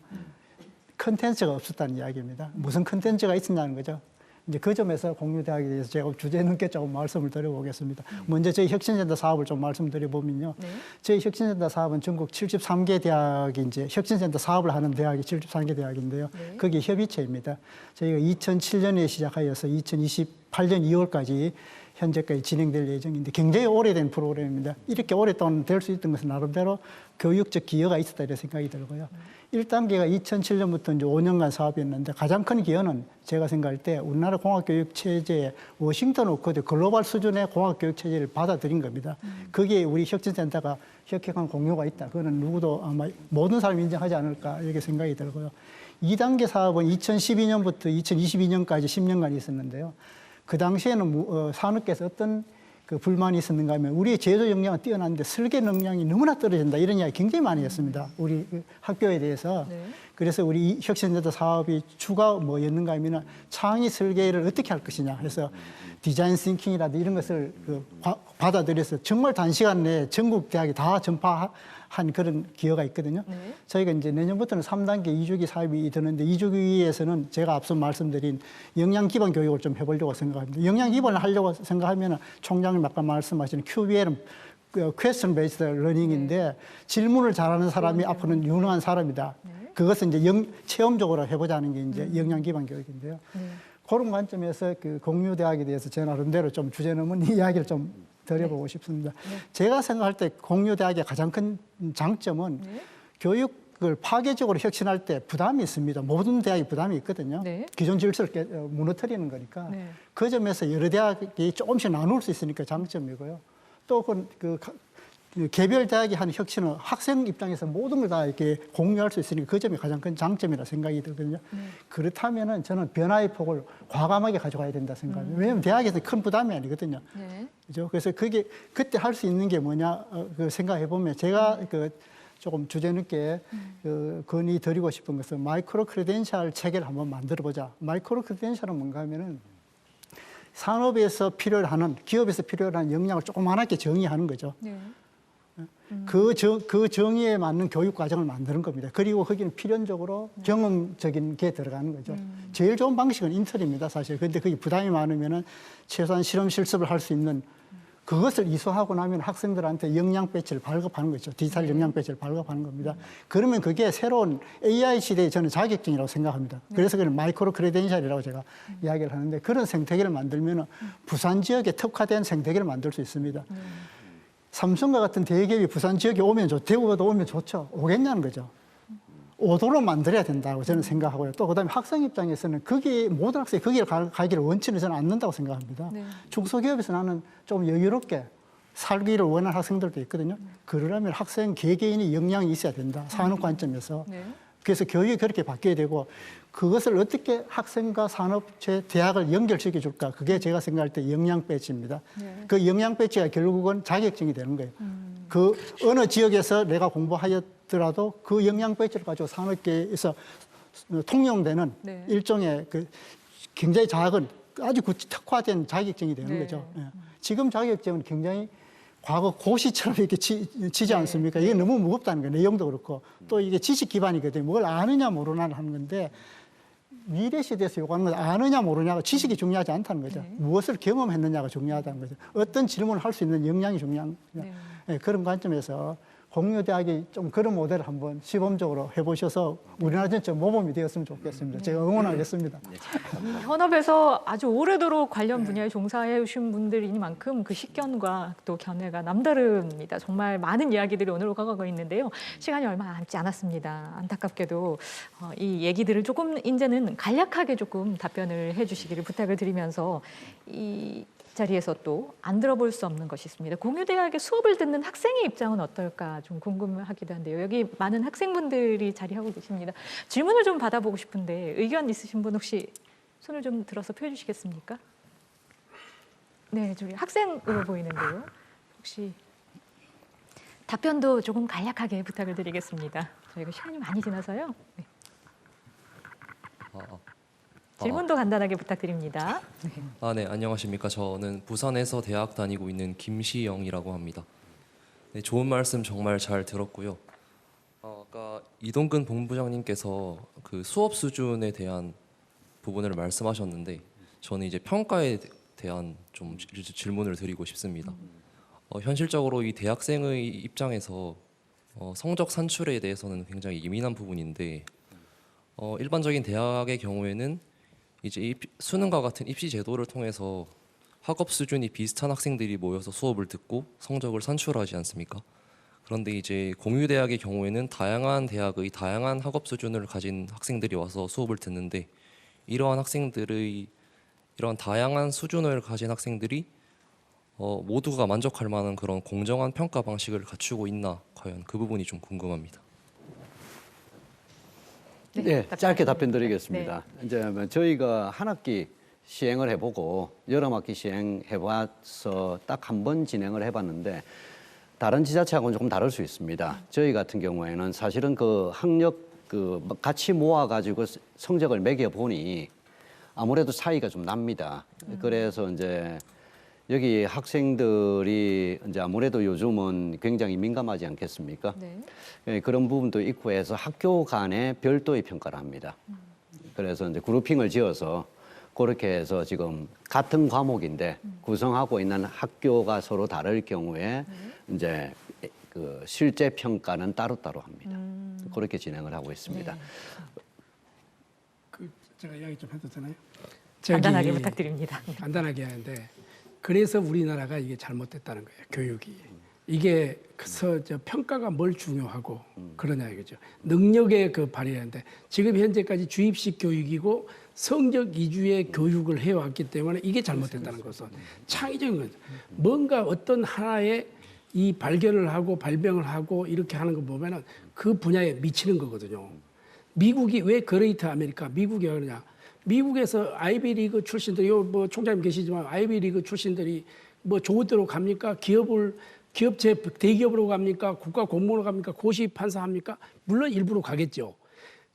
컨텐츠가 없었다는 이야기입니다. 무슨 컨텐츠가 있었냐는 거죠. 이제 그 점에서 공유대학에 대해서 제가 주제 넘게 조금 말씀을 드려보겠습니다. 먼저 저희 혁신센터 사업을 좀 말씀드려보면요. 네. 저희 혁신센터 사업은 전국 73개 대학이 이제 혁신센터 사업을 하는 대학이 73개 대학인데요. 네. 거기 협의체입니다. 저희가 2007년에 시작하여서 2028년 2월까지 현재까지 진행될 예정인데 굉장히 오래된 프로그램입니다. 이렇게 오랫동안 될 수 있던 것은 나름대로 교육적 기여가 있었다 이런 생각이 들고요. 1단계가 2007년부터 이제 5년간 사업이었는데 가장 큰 기여는 제가 생각할 때 우리나라 공학교육 체제의 워싱턴 워커드 글로벌 수준의 공학교육 체제를 받아들인 겁니다. 거기에 우리 혁신센터가 혁혁한 공유가 있다. 그거는 누구도 아마 모든 사람이 인정하지 않을까 이렇게 생각이 들고요. 2단계 사업은 2012년부터 2022년까지 10년간 있었는데요. 그 당시에는 산업계에서 어떤 그 불만이 있었는가 하면 우리의 제조 역량은 뛰어난데 설계 역량이 너무나 떨어진다 이런 이야기 굉장히 많이 했습니다. 우리 학교에 대해서. 네. 그래서 우리 혁신센터 사업이 추가 뭐였는가 하면 창의 설계를 어떻게 할 것이냐 해서 디자인 싱킹이라든지 이런 것을 받아들여서 정말 단시간 내에 전국 대학이 다 전파한 그런 기여가 있거든요. 네. 저희가 이제 내년부터는 3단계 2주기 사업이 드는데 2주기에서는 제가 앞서 말씀드린 역량 기반 교육을 좀 해보려고 생각합니다. 역량 기반을 하려고 생각하면 총장님 아까 말씀하신 QBL은 Question Based Learning인데 질문을 잘하는 사람이 앞으로는 유능한 사람이다. 그것은 이제 체험적으로 해보자는 게 이제 역량 기반 교육인데요. 그런 관점에서 그 공유대학에 대해서 제 나름대로 좀 주제 넘은 이야기를 좀 드려보고 싶습니다. 제가 생각할 때 공유대학의 가장 큰 장점은 교육을 파괴적으로 혁신할 때 부담이 있습니다. 모든 대학이 부담이 있거든요. 네. 기존 질서를 무너뜨리는 거니까. 네. 그 점에서 여러 대학이 조금씩 나눌 수 있으니까 장점이고요. 또 그 개별 대학이 하는 혁신은 학생 입장에서 모든 걸 다 이렇게 공유할 수 있으니까 그 점이 가장 큰 장점이라 생각이 들거든요. 그렇다면은 저는 변화의 폭을 과감하게 가져가야 된다 생각합니다. 왜냐하면 대학에서 큰 부담이 아니거든요. 네. 그죠? 그래서 그게 그때 할 수 있는 게 뭐냐 그 생각해 보면 제가 그 조금 주제 늦게 그 건의 드리고 싶은 것은 마이크로 크레덴셜 체계를 한번 만들어 보자. 마이크로 크레덴셜은 뭔가 하면은 산업에서 필요로 하는 기업에서 필요로 하는 역량을 조그맣게 정의하는 거죠. 네. 그 정의에 맞는 교육 과정을 만드는 겁니다. 그리고 거기는 필연적으로 경험적인 게 들어가는 거죠. 제일 좋은 방식은 인턴입니다, 사실. 그런데 그게 부담이 많으면은 최소한 실험 실습을 할 수 있는 그것을 이수하고 나면 학생들한테 역량 배치를 발급하는 거죠. 디지털 역량 배치를 발급하는 겁니다. 그러면 그게 새로운 AI 시대의 저는 자격증이라고 생각합니다. 그래서 그걸 마이크로 크레덴셜이라고 제가 이야기를 하는데 그런 생태계를 만들면은 부산 지역에 특화된 생태계를 만들 수 있습니다. 삼성과 같은 대기업이 부산 지역에 오면 대구보다 오면 좋죠. 오겠냐는 거죠. 오도록 만들어야 된다고 저는 생각하고요. 또 그다음에 학생 입장에서는 거기 모든 학생이 거기를 가기를 원치는 저는 않는다고 생각합니다. 네. 중소기업에서 나는 좀 여유롭게 살기를 원하는 학생들도 있거든요. 그러려면 학생 개개인이 역량이 있어야 된다. 산업 관점에서. 네. 그래서 교육이 그렇게 바뀌어야 되고 그것을 어떻게 학생과 산업체 대학을 연결시켜 줄까? 그게 제가 생각할 때 역량 배치입니다. 네. 그 역량 배치가 결국은 자격증이 되는 거예요. 그 어느 지역에서 내가 공부하였더라도 그 역량 배치를 가지고 산업계에서 통용되는 네. 일종의 그 굉장히 작은 아주 특화된 자격증이 되는 네. 거죠. 예. 지금 자격증은 굉장히 과거 고시처럼 이렇게 치지 않습니까? 이게 너무 무겁다는 거예요. 내용도 그렇고. 또 이게 지식 기반이거든요. 뭘 아느냐 모르냐 하는 건데 미래 시대에서 요구하는 건 아느냐 모르냐가 지식이 중요하지 않다는 거죠. 무엇을 경험했느냐가 중요하다는 거죠. 어떤 질문을 할 수 있는 역량이 중요한 거죠. 네, 그런 관점에서 공유대학이 좀 그런 모델을 한번 시범적으로 해보셔서 우리나라 전체 모범이 되었으면 좋겠습니다. 제가 응원하겠습니다. 현업에서 아주 오래도록 관련 분야에 종사해 오신 분들이니만큼 그 식견과 또 견해가 남다릅니다. 정말 많은 이야기들이 오늘 오가고 있는데요. 시간이 얼마 남지 않았습니다. 안타깝게도 이 얘기들을 조금 이제는 간략하게 조금 답변을 해주시기를 부탁을 드리면서 이 자리에서 또 안 들어볼 수 없는 것이 있습니다. 공유대학의 수업을 듣는 학생의 입장은 어떨까 좀 궁금하기도 한데요. 여기 많은 학생분들이 자리하고 계십니다. 질문을 좀 받아보고 싶은데 의견 있으신 분 혹시 손을 좀 들어서 표해 주시겠습니까? 네, 저기 학생으로 보이는데요. 혹시 답변도 조금 간략하게 부탁을 드리겠습니다. 저희가 시간이 많이 지나서요. 네. 질문도 간단하게 부탁드립니다. 네, 안녕하십니까. 저는 부산에서 대학 다니고 있는 김시영이라고 합니다. 네, 좋은 말씀 정말 잘 들었고요. 아까 이동근 본부장님께서 그 수업 수준에 대한 부분을 말씀하셨는데 저는 이제 평가에 대한 좀 질문을 드리고 싶습니다. 현실적으로 이 대학생의 입장에서 성적 산출에 대해서는 굉장히 예민한 부분인데 일반적인 대학의 경우에는 이제 수능과 같은 입시 제도를 통해서 학업 수준이 비슷한 학생들이 모여서 수업을 듣고 성적을 산출하지 않습니까? 그런데 이제 공유대학의 경우에는 다양한 대학의 다양한 학업 수준을 가진 학생들이 와서 수업을 듣는데 이러한 학생들의 이러한 다양한 수준을 가진 학생들이 모두가 만족할 만한 그런 공정한 평가 방식을 갖추고 있나 과연 그 부분이 좀 궁금합니다. 네, 짧게 답변드리겠습니다. 이제 저희가 한 학기 시행을 해보고 여러 학기 시행해봐서 딱 한 번 진행을 해봤는데 다른 지자체하고는 조금 다를 수 있습니다. 저희 같은 경우에는 사실은 그 학력 같이 모아가지고 성적을 매겨보니 아무래도 차이가 좀 납니다. 그래서 이제 여기 학생들이 이제 아무래도 요즘은 굉장히 민감하지 않겠습니까? 네. 그런 부분도 있고 해서 학교 간에 별도의 평가를 합니다. 그래서 이제 그룹핑을 지어서 그렇게 해서 지금 같은 과목인데 구성하고 있는 학교가 서로 다를 경우에 이제 그 실제 평가는 따로따로 합니다. 그렇게 진행을 하고 있습니다. 네. 제가 이야기 좀 해도 되나요? 간단하게 부탁드립니다. 간단하게 하는데 그래서 우리나라가 이게 잘못됐다는 거예요. 교육이. 이게 그래서 저 평가가 뭘 중요하고 그러냐 이거죠. 능력에 그 발휘하는데 지금 현재까지 주입식 교육이고 성적 위주의 교육을 해왔기 때문에 이게 잘못됐다는 것은 창의적인 거죠. 뭔가 어떤 하나의 이 발견을 하고 발명을 하고 이렇게 하는 거 보면은 그 분야에 미치는 거거든요. 미국이 왜 그레이트 아메리카 미국이 그러냐? 미국에서 아이비리그 출신들이 뭐 총장님 계시지만 아이비리그 출신들이 뭐 좋은 데로 갑니까? 기업체 대기업으로 갑니까? 국가 공무원으로 갑니까? 고시 판사합니까? 물론 일부러 가겠죠.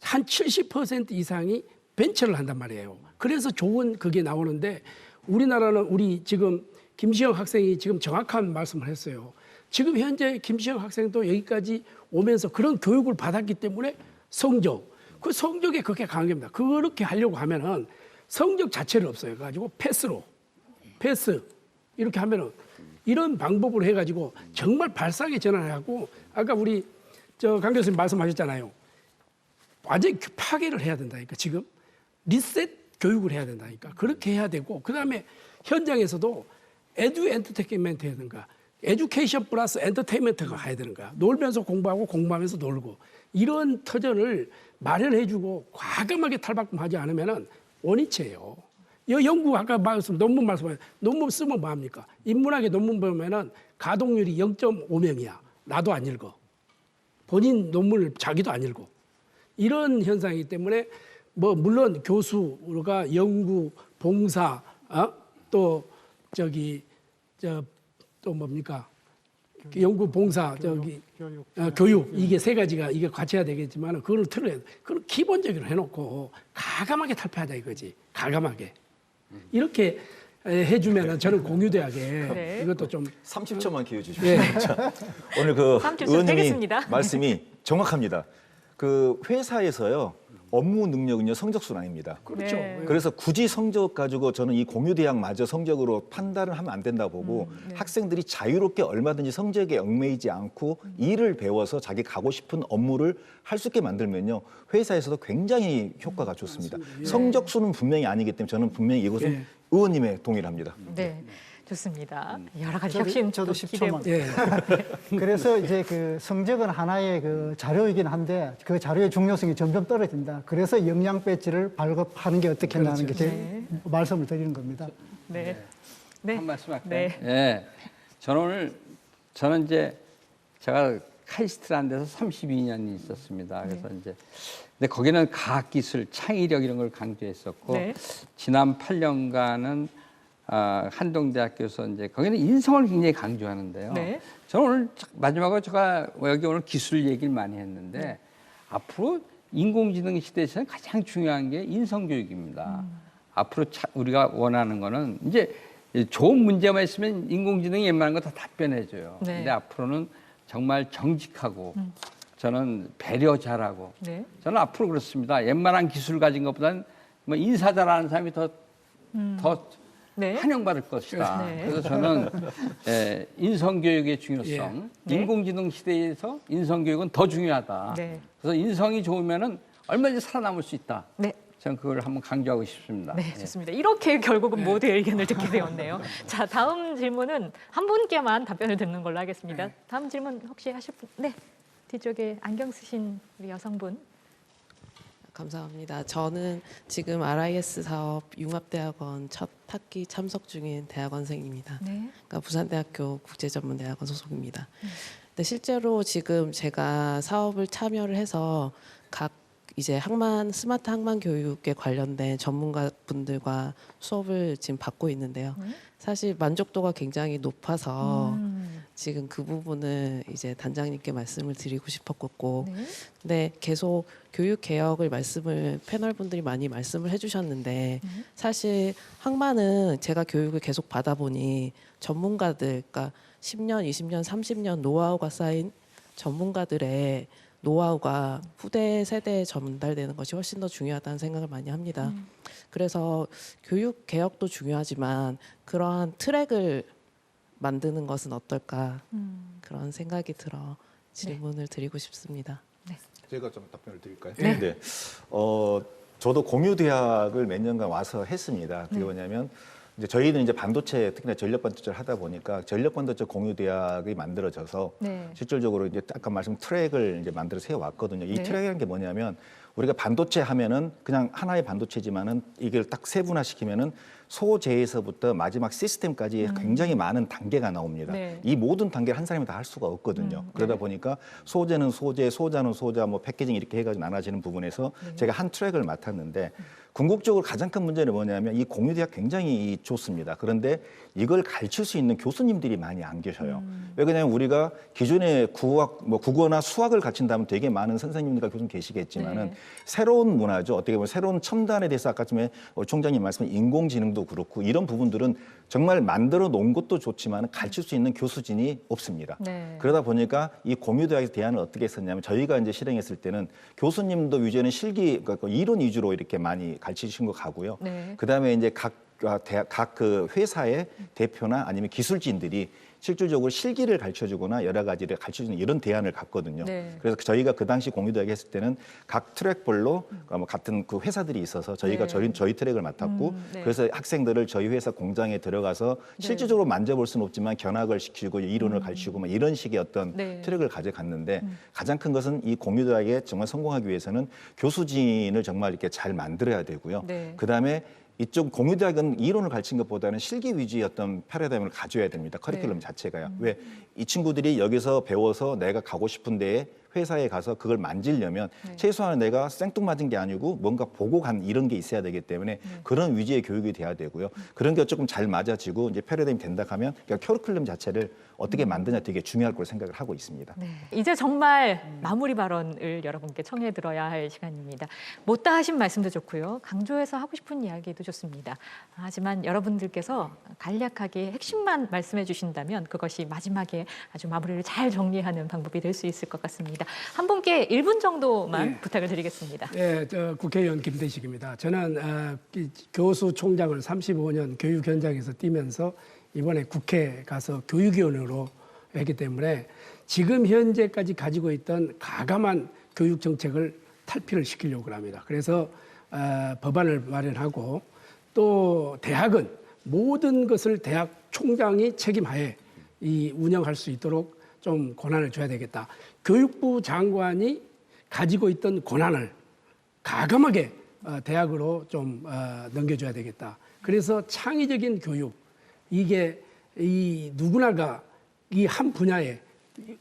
한 70% 이상이 벤처를 한단 말이에요. 그래서 좋은 그게 나오는데 우리나라는 우리 지금 김시영 학생이 지금 정확한 말씀을 했어요. 지금 현재 김시영 학생도 여기까지 오면서 그런 교육을 받았기 때문에 성적, 그 성적에 그렇게 강한 겁니다. 그렇게 하려고 하면은 성적 자체를 없어요. 가지고 패스 이렇게 하면은 이런 방법으로 해가지고 정말 발상의 전환을 하고 아까 우리 강 교수님 말씀하셨잖아요. 완전히 파괴를 해야 된다니까 지금 리셋 교육을 해야 된다니까 그렇게 해야 되고 그 다음에 현장에서도 엔터테인먼트 해야 되는가 에듀케이션 플러스 엔터테인먼트가 가야 되는 거야. 놀면서 공부하고 공부하면서 놀고 이런 터전을 마련해주고 과감하게 탈바꿈하지 않으면은 원위치예요. 연구 아까 논문 말씀하셨 논문 쓰면 뭐합니까? 인문학의 논문 보면은 가동률이 0.5명이야. 나도 안 읽어. 본인 논문을 자기도 안 읽어. 이런 현상이기 때문에 뭐 물론 교수가 연구, 봉사, 또 저기 또 뭡니까? 연구, 봉사, 교육 이게 세 가지가 이게 같이 해야 되겠지만 그걸 틀어야 돼. 그걸 기본적으로 해놓고 가감하게 탈피하자 이거지. 가감하게 이렇게 해주면은 저는 공유대학에 이것도 좀 30초만 기회 주십시오. 자, 오늘 그 30초 의원님이 되겠습니다. 말씀이 정확합니다. 그 회사에서요 업무 능력은요 성적순 아닙니다. 그렇죠. 네. 그래서 굳이 성적 가지고 저는 이 공유대학마저 성적으로 판단을 하면 안 된다 보고 네. 학생들이 자유롭게 얼마든지 성적에 얽매이지 않고 일을 배워서 자기 가고 싶은 업무를 할 수 있게 만들면요 회사에서도 굉장히 효과가 좋습니다. 성적수는 분명히 아니기 때문에 저는 분명히 이것은 예. 의원님의 동의를 합니다. 네, 좋습니다. 여러 가지 저도- 혁신 저도 또 기대해 10초만. 예. 그래서 이제 그 성적은 하나의 그 자료이긴 한데 그 자료의 중요성이 점점 떨어진다. 그래서 영양 배지를 발급하는 게 어떻겠나 하는 게 제 네. 말씀을 드리는 겁니다. 네. 네. 한 말씀 할까요? 네. 예. 저는 이제 제가 카이스트라는 데서 32년이 있었습니다. 그래서 이제 근데 거기는 과학기술, 창의력 이런 걸 강조했었고 네. 지난 8년간은 한동대학교에서 이제 거기는 인성을 굉장히 강조하는데요. 네. 저는 오늘 마지막으로 제가 여기 오늘 기술 얘기를 많이 했는데 네. 앞으로 인공지능 시대에서는 가장 중요한 게 인성교육입니다. 앞으로 우리가 원하는 거는 이제 좋은 문제만 있으면 인공지능이 웬만한 거 다 답변해줘요. 네. 근데 앞으로는 정말 정직하고 저는 배려 잘하고 네. 저는 앞으로 그렇습니다. 웬만한 기술 가진 것보다는 뭐 인사 잘하는 사람이 더 네. 환영받을 것이다. 네. 그래서 저는 인성교육의 중요성, 네. 인공지능 시대에서 인성교육은 더 중요하다. 네. 그래서 인성이 좋으면은 얼마든지 살아남을 수 있다. 네. 저는 그걸 한번 강조하고 싶습니다. 네, 좋습니다. 이렇게 결국은 모두의 의견을 듣게 되었네요. 자, 다음 질문은 한 분께만 답변을 듣는 걸로 하겠습니다. 다음 질문 혹시 하실 분? 네, 뒤쪽에 안경 쓰신 우리 여성분. 감사합니다. 저는 지금 RIS 사업 융합대학원 첫 학기 참석 중인 대학원생입니다. 네. 그러니까 부산대학교 국제전문대학원 소속입니다. 근데 실제로 지금 제가 사업을 참여를 해서 각 이제 스마트 항만 교육에 관련된 전문가분들과 수업을 지금 받고 있는데요. 사실 만족도가 굉장히 높아서 지금 그 부분을 이제 단장님께 말씀을 드리고 싶었고, 네. 근데 계속 교육 개혁을 패널 분들이 많이 말씀을 해주셨는데 사실 항만은 제가 교육을 계속 받아보니 전문가들, 그러니까 10년, 20년, 30년 노하우가 쌓인 전문가들의 노하우가 후대 세대에 전달되는 것이 훨씬 더 중요하다는 생각을 많이 합니다. 그래서 교육 개혁도 중요하지만 그러한 트랙을 만드는 것은 어떨까 그런 생각이 들어 질문을 드리고 싶습니다. 제가 좀 답변을 드릴까요? 네. 저도 공유대학을 몇 년간 와서 했습니다. 그게 뭐냐면 이제 저희는 이제 반도체 특히나 전력 반도체를 하다 보니까 전력 반도체 공유대학이 만들어져서 네. 실질적으로 이제 아까 말씀 트랙을 이제 만들어 세워 왔거든요. 이 네. 트랙이라는 게 뭐냐면 우리가 반도체 하면은 그냥 하나의 반도체지만은 이걸 딱 세분화시키면은 소재에서부터 마지막 시스템까지 굉장히 많은 단계가 나옵니다. 네. 이 모든 단계를 한 사람이 다 할 수가 없거든요. 그러다 보니까 소재는 소재, 소자는 소자, 뭐 패키징 이렇게 해가지고 나눠지는 부분에서 제가 한 트랙을 맡았는데 궁극적으로 가장 큰 문제는 뭐냐면 이 공유대학 굉장히 좋습니다. 그런데 이걸 가르칠 수 있는 교수님들이 많이 안 계셔요. 왜 그러냐면 우리가 기존에 국어나 수학을 가르친다면 되게 많은 선생님들과 교수님 계시겠지만은 네. 새로운 문화죠. 어떻게 보면 새로운 첨단에 대해서 아까 전에 총장님 말씀한 인공지능도 그렇고 이런 부분들은 정말 만들어 놓은 것도 좋지만 가르칠 수 있는 교수진이 없습니다. 네. 그러다 보니까 이 공유대학에서 대안을 어떻게 했었냐면 저희가 이제 실행했을 때는 교수님도 위주는 그러니까 이론 위주로 이렇게 많이 가르치신 거 가고요. 네. 그다음에 이제 각 그 회사의 대표나 아니면 기술진들이 실질적으로 실기를 가르쳐주거나 여러 가지를 가르쳐주는 이런 대안을 갔거든요. 네. 그래서 저희가 그 당시 공유대학에 했을 때는 각 트랙별로 같은 그 회사들이 있어서 저희가 네. 저희 트랙을 맡았고 네. 그래서 학생들을 저희 회사 공장에 들어가서 실질적으로 만져볼 수는 없지만 견학을 시키고 이론을 가르치고 막 이런 식의 어떤 네. 트랙을 가져갔는데 가장 큰 것은 이 공유대학에 정말 성공하기 위해서는 교수진을 정말 이렇게 잘 만들어야 되고요. 네. 그다음에 이쪽 공유대학은 이론을 가르친 것보다는 실기 위주의 어떤 패러다임을 가져야 됩니다. 커리큘럼 자체가요. 왜 이 친구들이 여기서 배워서 내가 가고 싶은 데에 회사에 가서 그걸 만지려면 최소한 내가 생뚱맞은 게 아니고 뭔가 보고 간 이런 게 있어야 되기 때문에 그런 위주의 교육이 돼야 되고요. 그런 게 조금 잘 맞아지고 이제 패러다임이 된다 하면 그러니까 커리큘럼 자체를 어떻게 만드냐 되게 중요할 거로 생각을 하고 있습니다. 네. 이제 정말 마무리 발언을 여러분께 청해 들어야 할 시간입니다. 못다 하신 말씀도 좋고요. 강조해서 하고 싶은 이야기도 좋습니다. 하지만 여러분들께서 간략하게 핵심만 말씀해 주신다면 그것이 마지막에 아주 마무리를 잘 정리하는 방법이 될 수 있을 것 같습니다. 한 분께 1분 정도만 네. 부탁을 드리겠습니다. 예, 저 국회의원 김대식입니다. 저는 교수 총장을 35년 교육 현장에서 뛰면서 이번에 국회 가서 교육위원으로 했기 때문에 지금 현재까지 가지고 있던 가감한 교육 정책을 탈피를 시키려고 합니다. 그래서 법안을 마련하고 또 대학은 모든 것을 대학 총장이 책임하에 운영할 수 있도록 좀 권한을 줘야 되겠다. 교육부 장관이 가지고 있던 권한을 가감하게 대학으로 좀 넘겨줘야 되겠다. 그래서 창의적인 교육, 이게 누구나가 이 한 분야에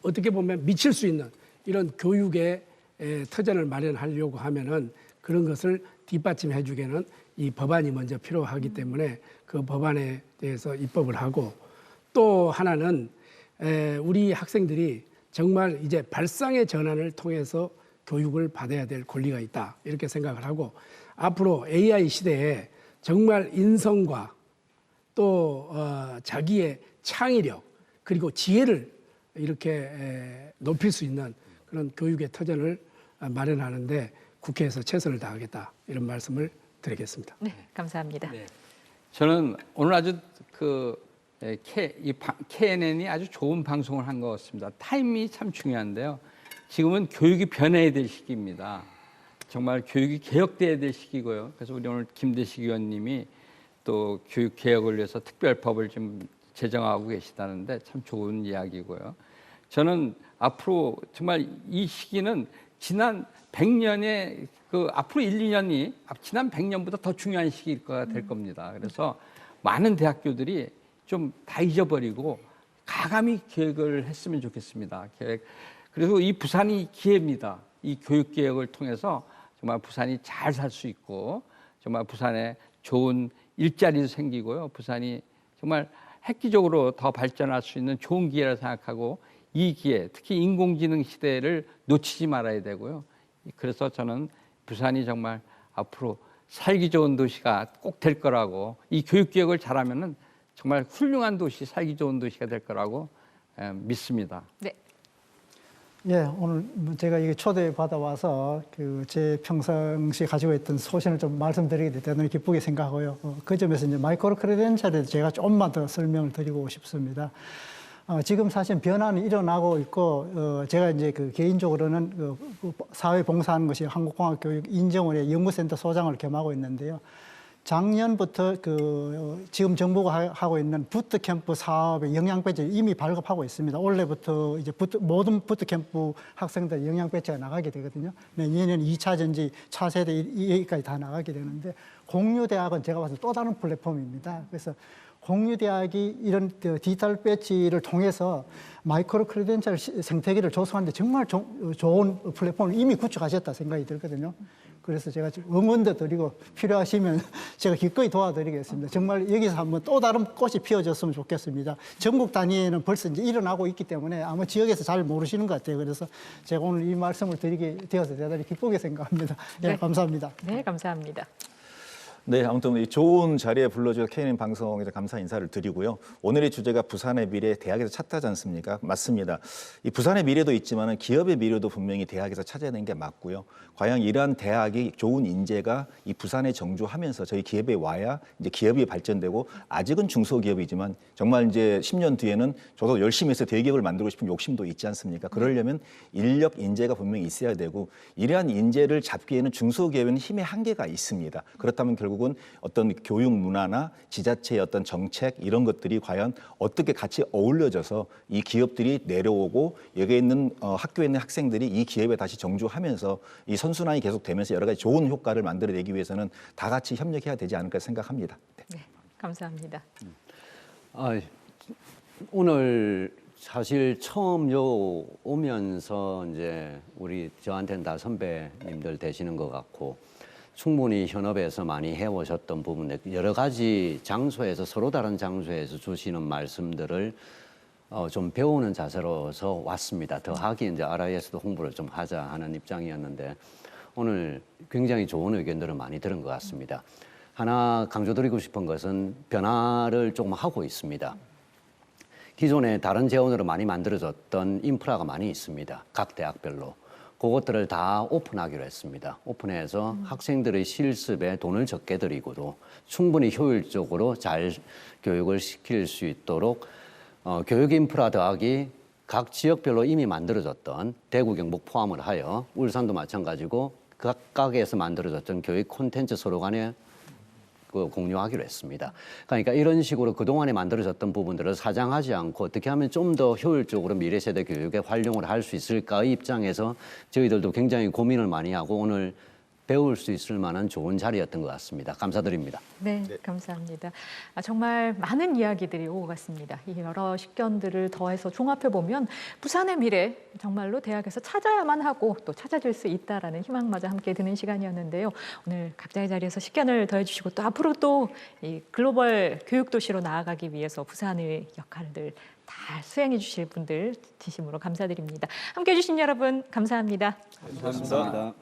어떻게 보면 미칠 수 있는 이런 교육의 터전을 마련하려고 하면은 그런 것을 뒷받침해 주기에는 이 법안이 먼저 필요하기 때문에 그 법안에 대해서 입법을 하고, 또 하나는 우리 학생들이 정말 이제 발상의 전환을 통해서 교육을 받아야 될 권리가 있다, 이렇게 생각을 하고, 앞으로 AI 시대에 정말 인성과 또 자기의 창의력 그리고 지혜를 이렇게 높일 수 있는 그런 교육의 터전을 마련하는데 국회에서 최선을 다하겠다, 이런 말씀을 드리겠습니다. 네, 감사합니다. 네. 저는 오늘 아주 KNN이 아주 좋은 방송을 한 것 같습니다. 타임이 참 중요한데요. 지금은 교육이 변해야 될 시기입니다. 정말 교육이 개혁돼야 될 시기고요. 그래서 우리 오늘 김대식 의원님이 또 교육 개혁을 위해서 특별법을 좀 제정하고 계시다는데 참 좋은 이야기고요. 저는 앞으로 정말 이 시기는 지난 100년의 앞으로 1, 2년이 지난 100년보다 더 중요한 시기가 될 겁니다. 그래서 많은 대학교들이 좀 다 잊어버리고 가감히 계획을 했으면 좋겠습니다. 그리고 이 부산이 기회입니다. 이 교육 개혁을 통해서 정말 부산이 잘 살 수 있고 정말 부산에 좋은 일자리도 생기고요. 부산이 정말 획기적으로 더 발전할 수 있는 좋은 기회라 생각하고, 이 기회, 특히 인공지능 시대를 놓치지 말아야 되고요. 그래서 저는 부산이 정말 앞으로 살기 좋은 도시가 꼭 될 거라고, 이 교육 개혁을 잘하면은 정말 훌륭한 도시, 살기 좋은 도시가 될 거라고 믿습니다. 네. 예, 오늘 제가 이게 초대받아 와서 제 평상시에 가지고 있던 소신을 좀 말씀드리게 돼 대단히 기쁘게 생각하고요. 그 점에서 이제 마이크로 크레덴셜에 대해서 제가 조금만 더 설명을 드리고 싶습니다. 지금 사실 변화는 일어나고 있고, 제가 이제 개인적으로는 사회 봉사하는 것이 한국공학교육인정원의 연구센터 소장을 겸하고 있는데요. 작년부터 지금 정부가 하고 있는 부트캠프 사업의 영양 배치 이미 발급하고 있습니다. 올해부터 이제 모든 부트캠프 학생들 영양 배치가 나가게 되거든요. 내년에는 2차 전지, 차세대 여기까지 다 나가게 되는데, 공유대학은 제가 봐서 또 다른 플랫폼입니다. 그래서 공유대학이 이런 디지털 배치를 통해서 마이크로 크레덴셜 생태계를 조성하는데 정말 좋은 플랫폼을 이미 구축하셨다 생각이 들거든요. 그래서 제가 응원도 드리고 필요하시면 제가 기꺼이 도와드리겠습니다. 정말 여기서 한번 또 다른 꽃이 피어졌으면 좋겠습니다. 전국 단위에는 벌써 이제 일어나고 있기 때문에 아마 지역에서 잘 모르시는 것 같아요. 그래서 제가 오늘 이 말씀을 드리게 되어서 대단히 기쁘게 생각합니다. 네, 네. 감사합니다. 네, 감사합니다. 네, 아무튼 이 좋은 자리에 불러주셔서 KNN 방송에서 감사 인사를 드리고요. 오늘의 주제가 부산의 미래, 대학에서 찾다지 않습니까? 맞습니다. 이 부산의 미래도 있지만 기업의 미래도 분명히 대학에서 찾아야 되는 게 맞고요. 과연 이러한 대학이 좋은 인재가 이 부산에 정주하면서 저희 기업에 와야 이제 기업이 발전되고, 아직은 중소기업이지만 정말 이제 10년 뒤에는 저도 열심히 해서 대기업을 만들고 싶은 욕심도 있지 않습니까? 그러려면 인력, 인재가 분명히 있어야 되고, 이러한 인재를 잡기에는 중소기업에는 힘의 한계가 있습니다. 그렇다면 결국은 어떤 교육 문화나 지자체의 어떤 정책 이런 것들이 과연 어떻게 같이 어울려져서 이 기업들이 내려오고 여기에 있는 학교에 있는 학생들이 이 기업에 다시 정주하면서 이 선순환이 계속되면서 여러 가지 좋은 효과를 만들어내기 위해서는 다 같이 협력해야 되지 않을까 생각합니다. 네, 감사합니다. 오늘 사실 처음 오면서 이제 저한테는 다 선배님들 되시는 것 같고, 충분히 현업에서 많이 해오셨던 부분들, 여러 가지 장소에서 서로 다른 장소에서 주시는 말씀들을 좀 배우는 자세로서 왔습니다. 더하기 이제 RIS도 홍보를 좀 하자 하는 입장이었는데, 오늘 굉장히 좋은 의견들을 많이 들은 것 같습니다. 하나 강조드리고 싶은 것은 변화를 조금 하고 있습니다. 기존에 다른 재원으로 많이 만들어졌던 인프라가 많이 있습니다. 각 대학별로. 그것들을 다 오픈하기로 했습니다. 오픈해서 학생들의 실습에 돈을 적게 들이고도 충분히 효율적으로 잘 교육을 시킬 수 있도록 교육 인프라 더하기 각 지역별로 이미 만들어졌던 대구, 경북 포함을 하여 울산도 마찬가지고 각각에서 만들어졌던 교육 콘텐츠 서로 간에 공유하기로 했습니다. 그러니까 이런 식으로 그동안에 만들어졌던 부분들을 사장하지 않고 어떻게 하면 좀 더 효율적으로 미래 세대 교육에 활용을 할 수 있을까의 입장에서 저희들도 굉장히 고민을 많이 하고 오늘 배울 수 있을 만한 좋은 자리였던 것 같습니다. 감사드립니다. 네, 감사합니다. 정말 많은 이야기들이 오고 갔습니다. 이 여러 식견들을 더해서 종합해 보면 부산의 미래 정말로 대학에서 찾아야만 하고 또 찾아질 수 있다라는 희망마저 함께 드는 시간이었는데요. 오늘 각자의 자리에서 식견을 더해주시고 또 앞으로 또 이 글로벌 교육 도시로 나아가기 위해서 부산의 역할들 잘 수행해 주실 분들 진심으로 감사드립니다. 함께해 주신 여러분 감사합니다. 감사합니다.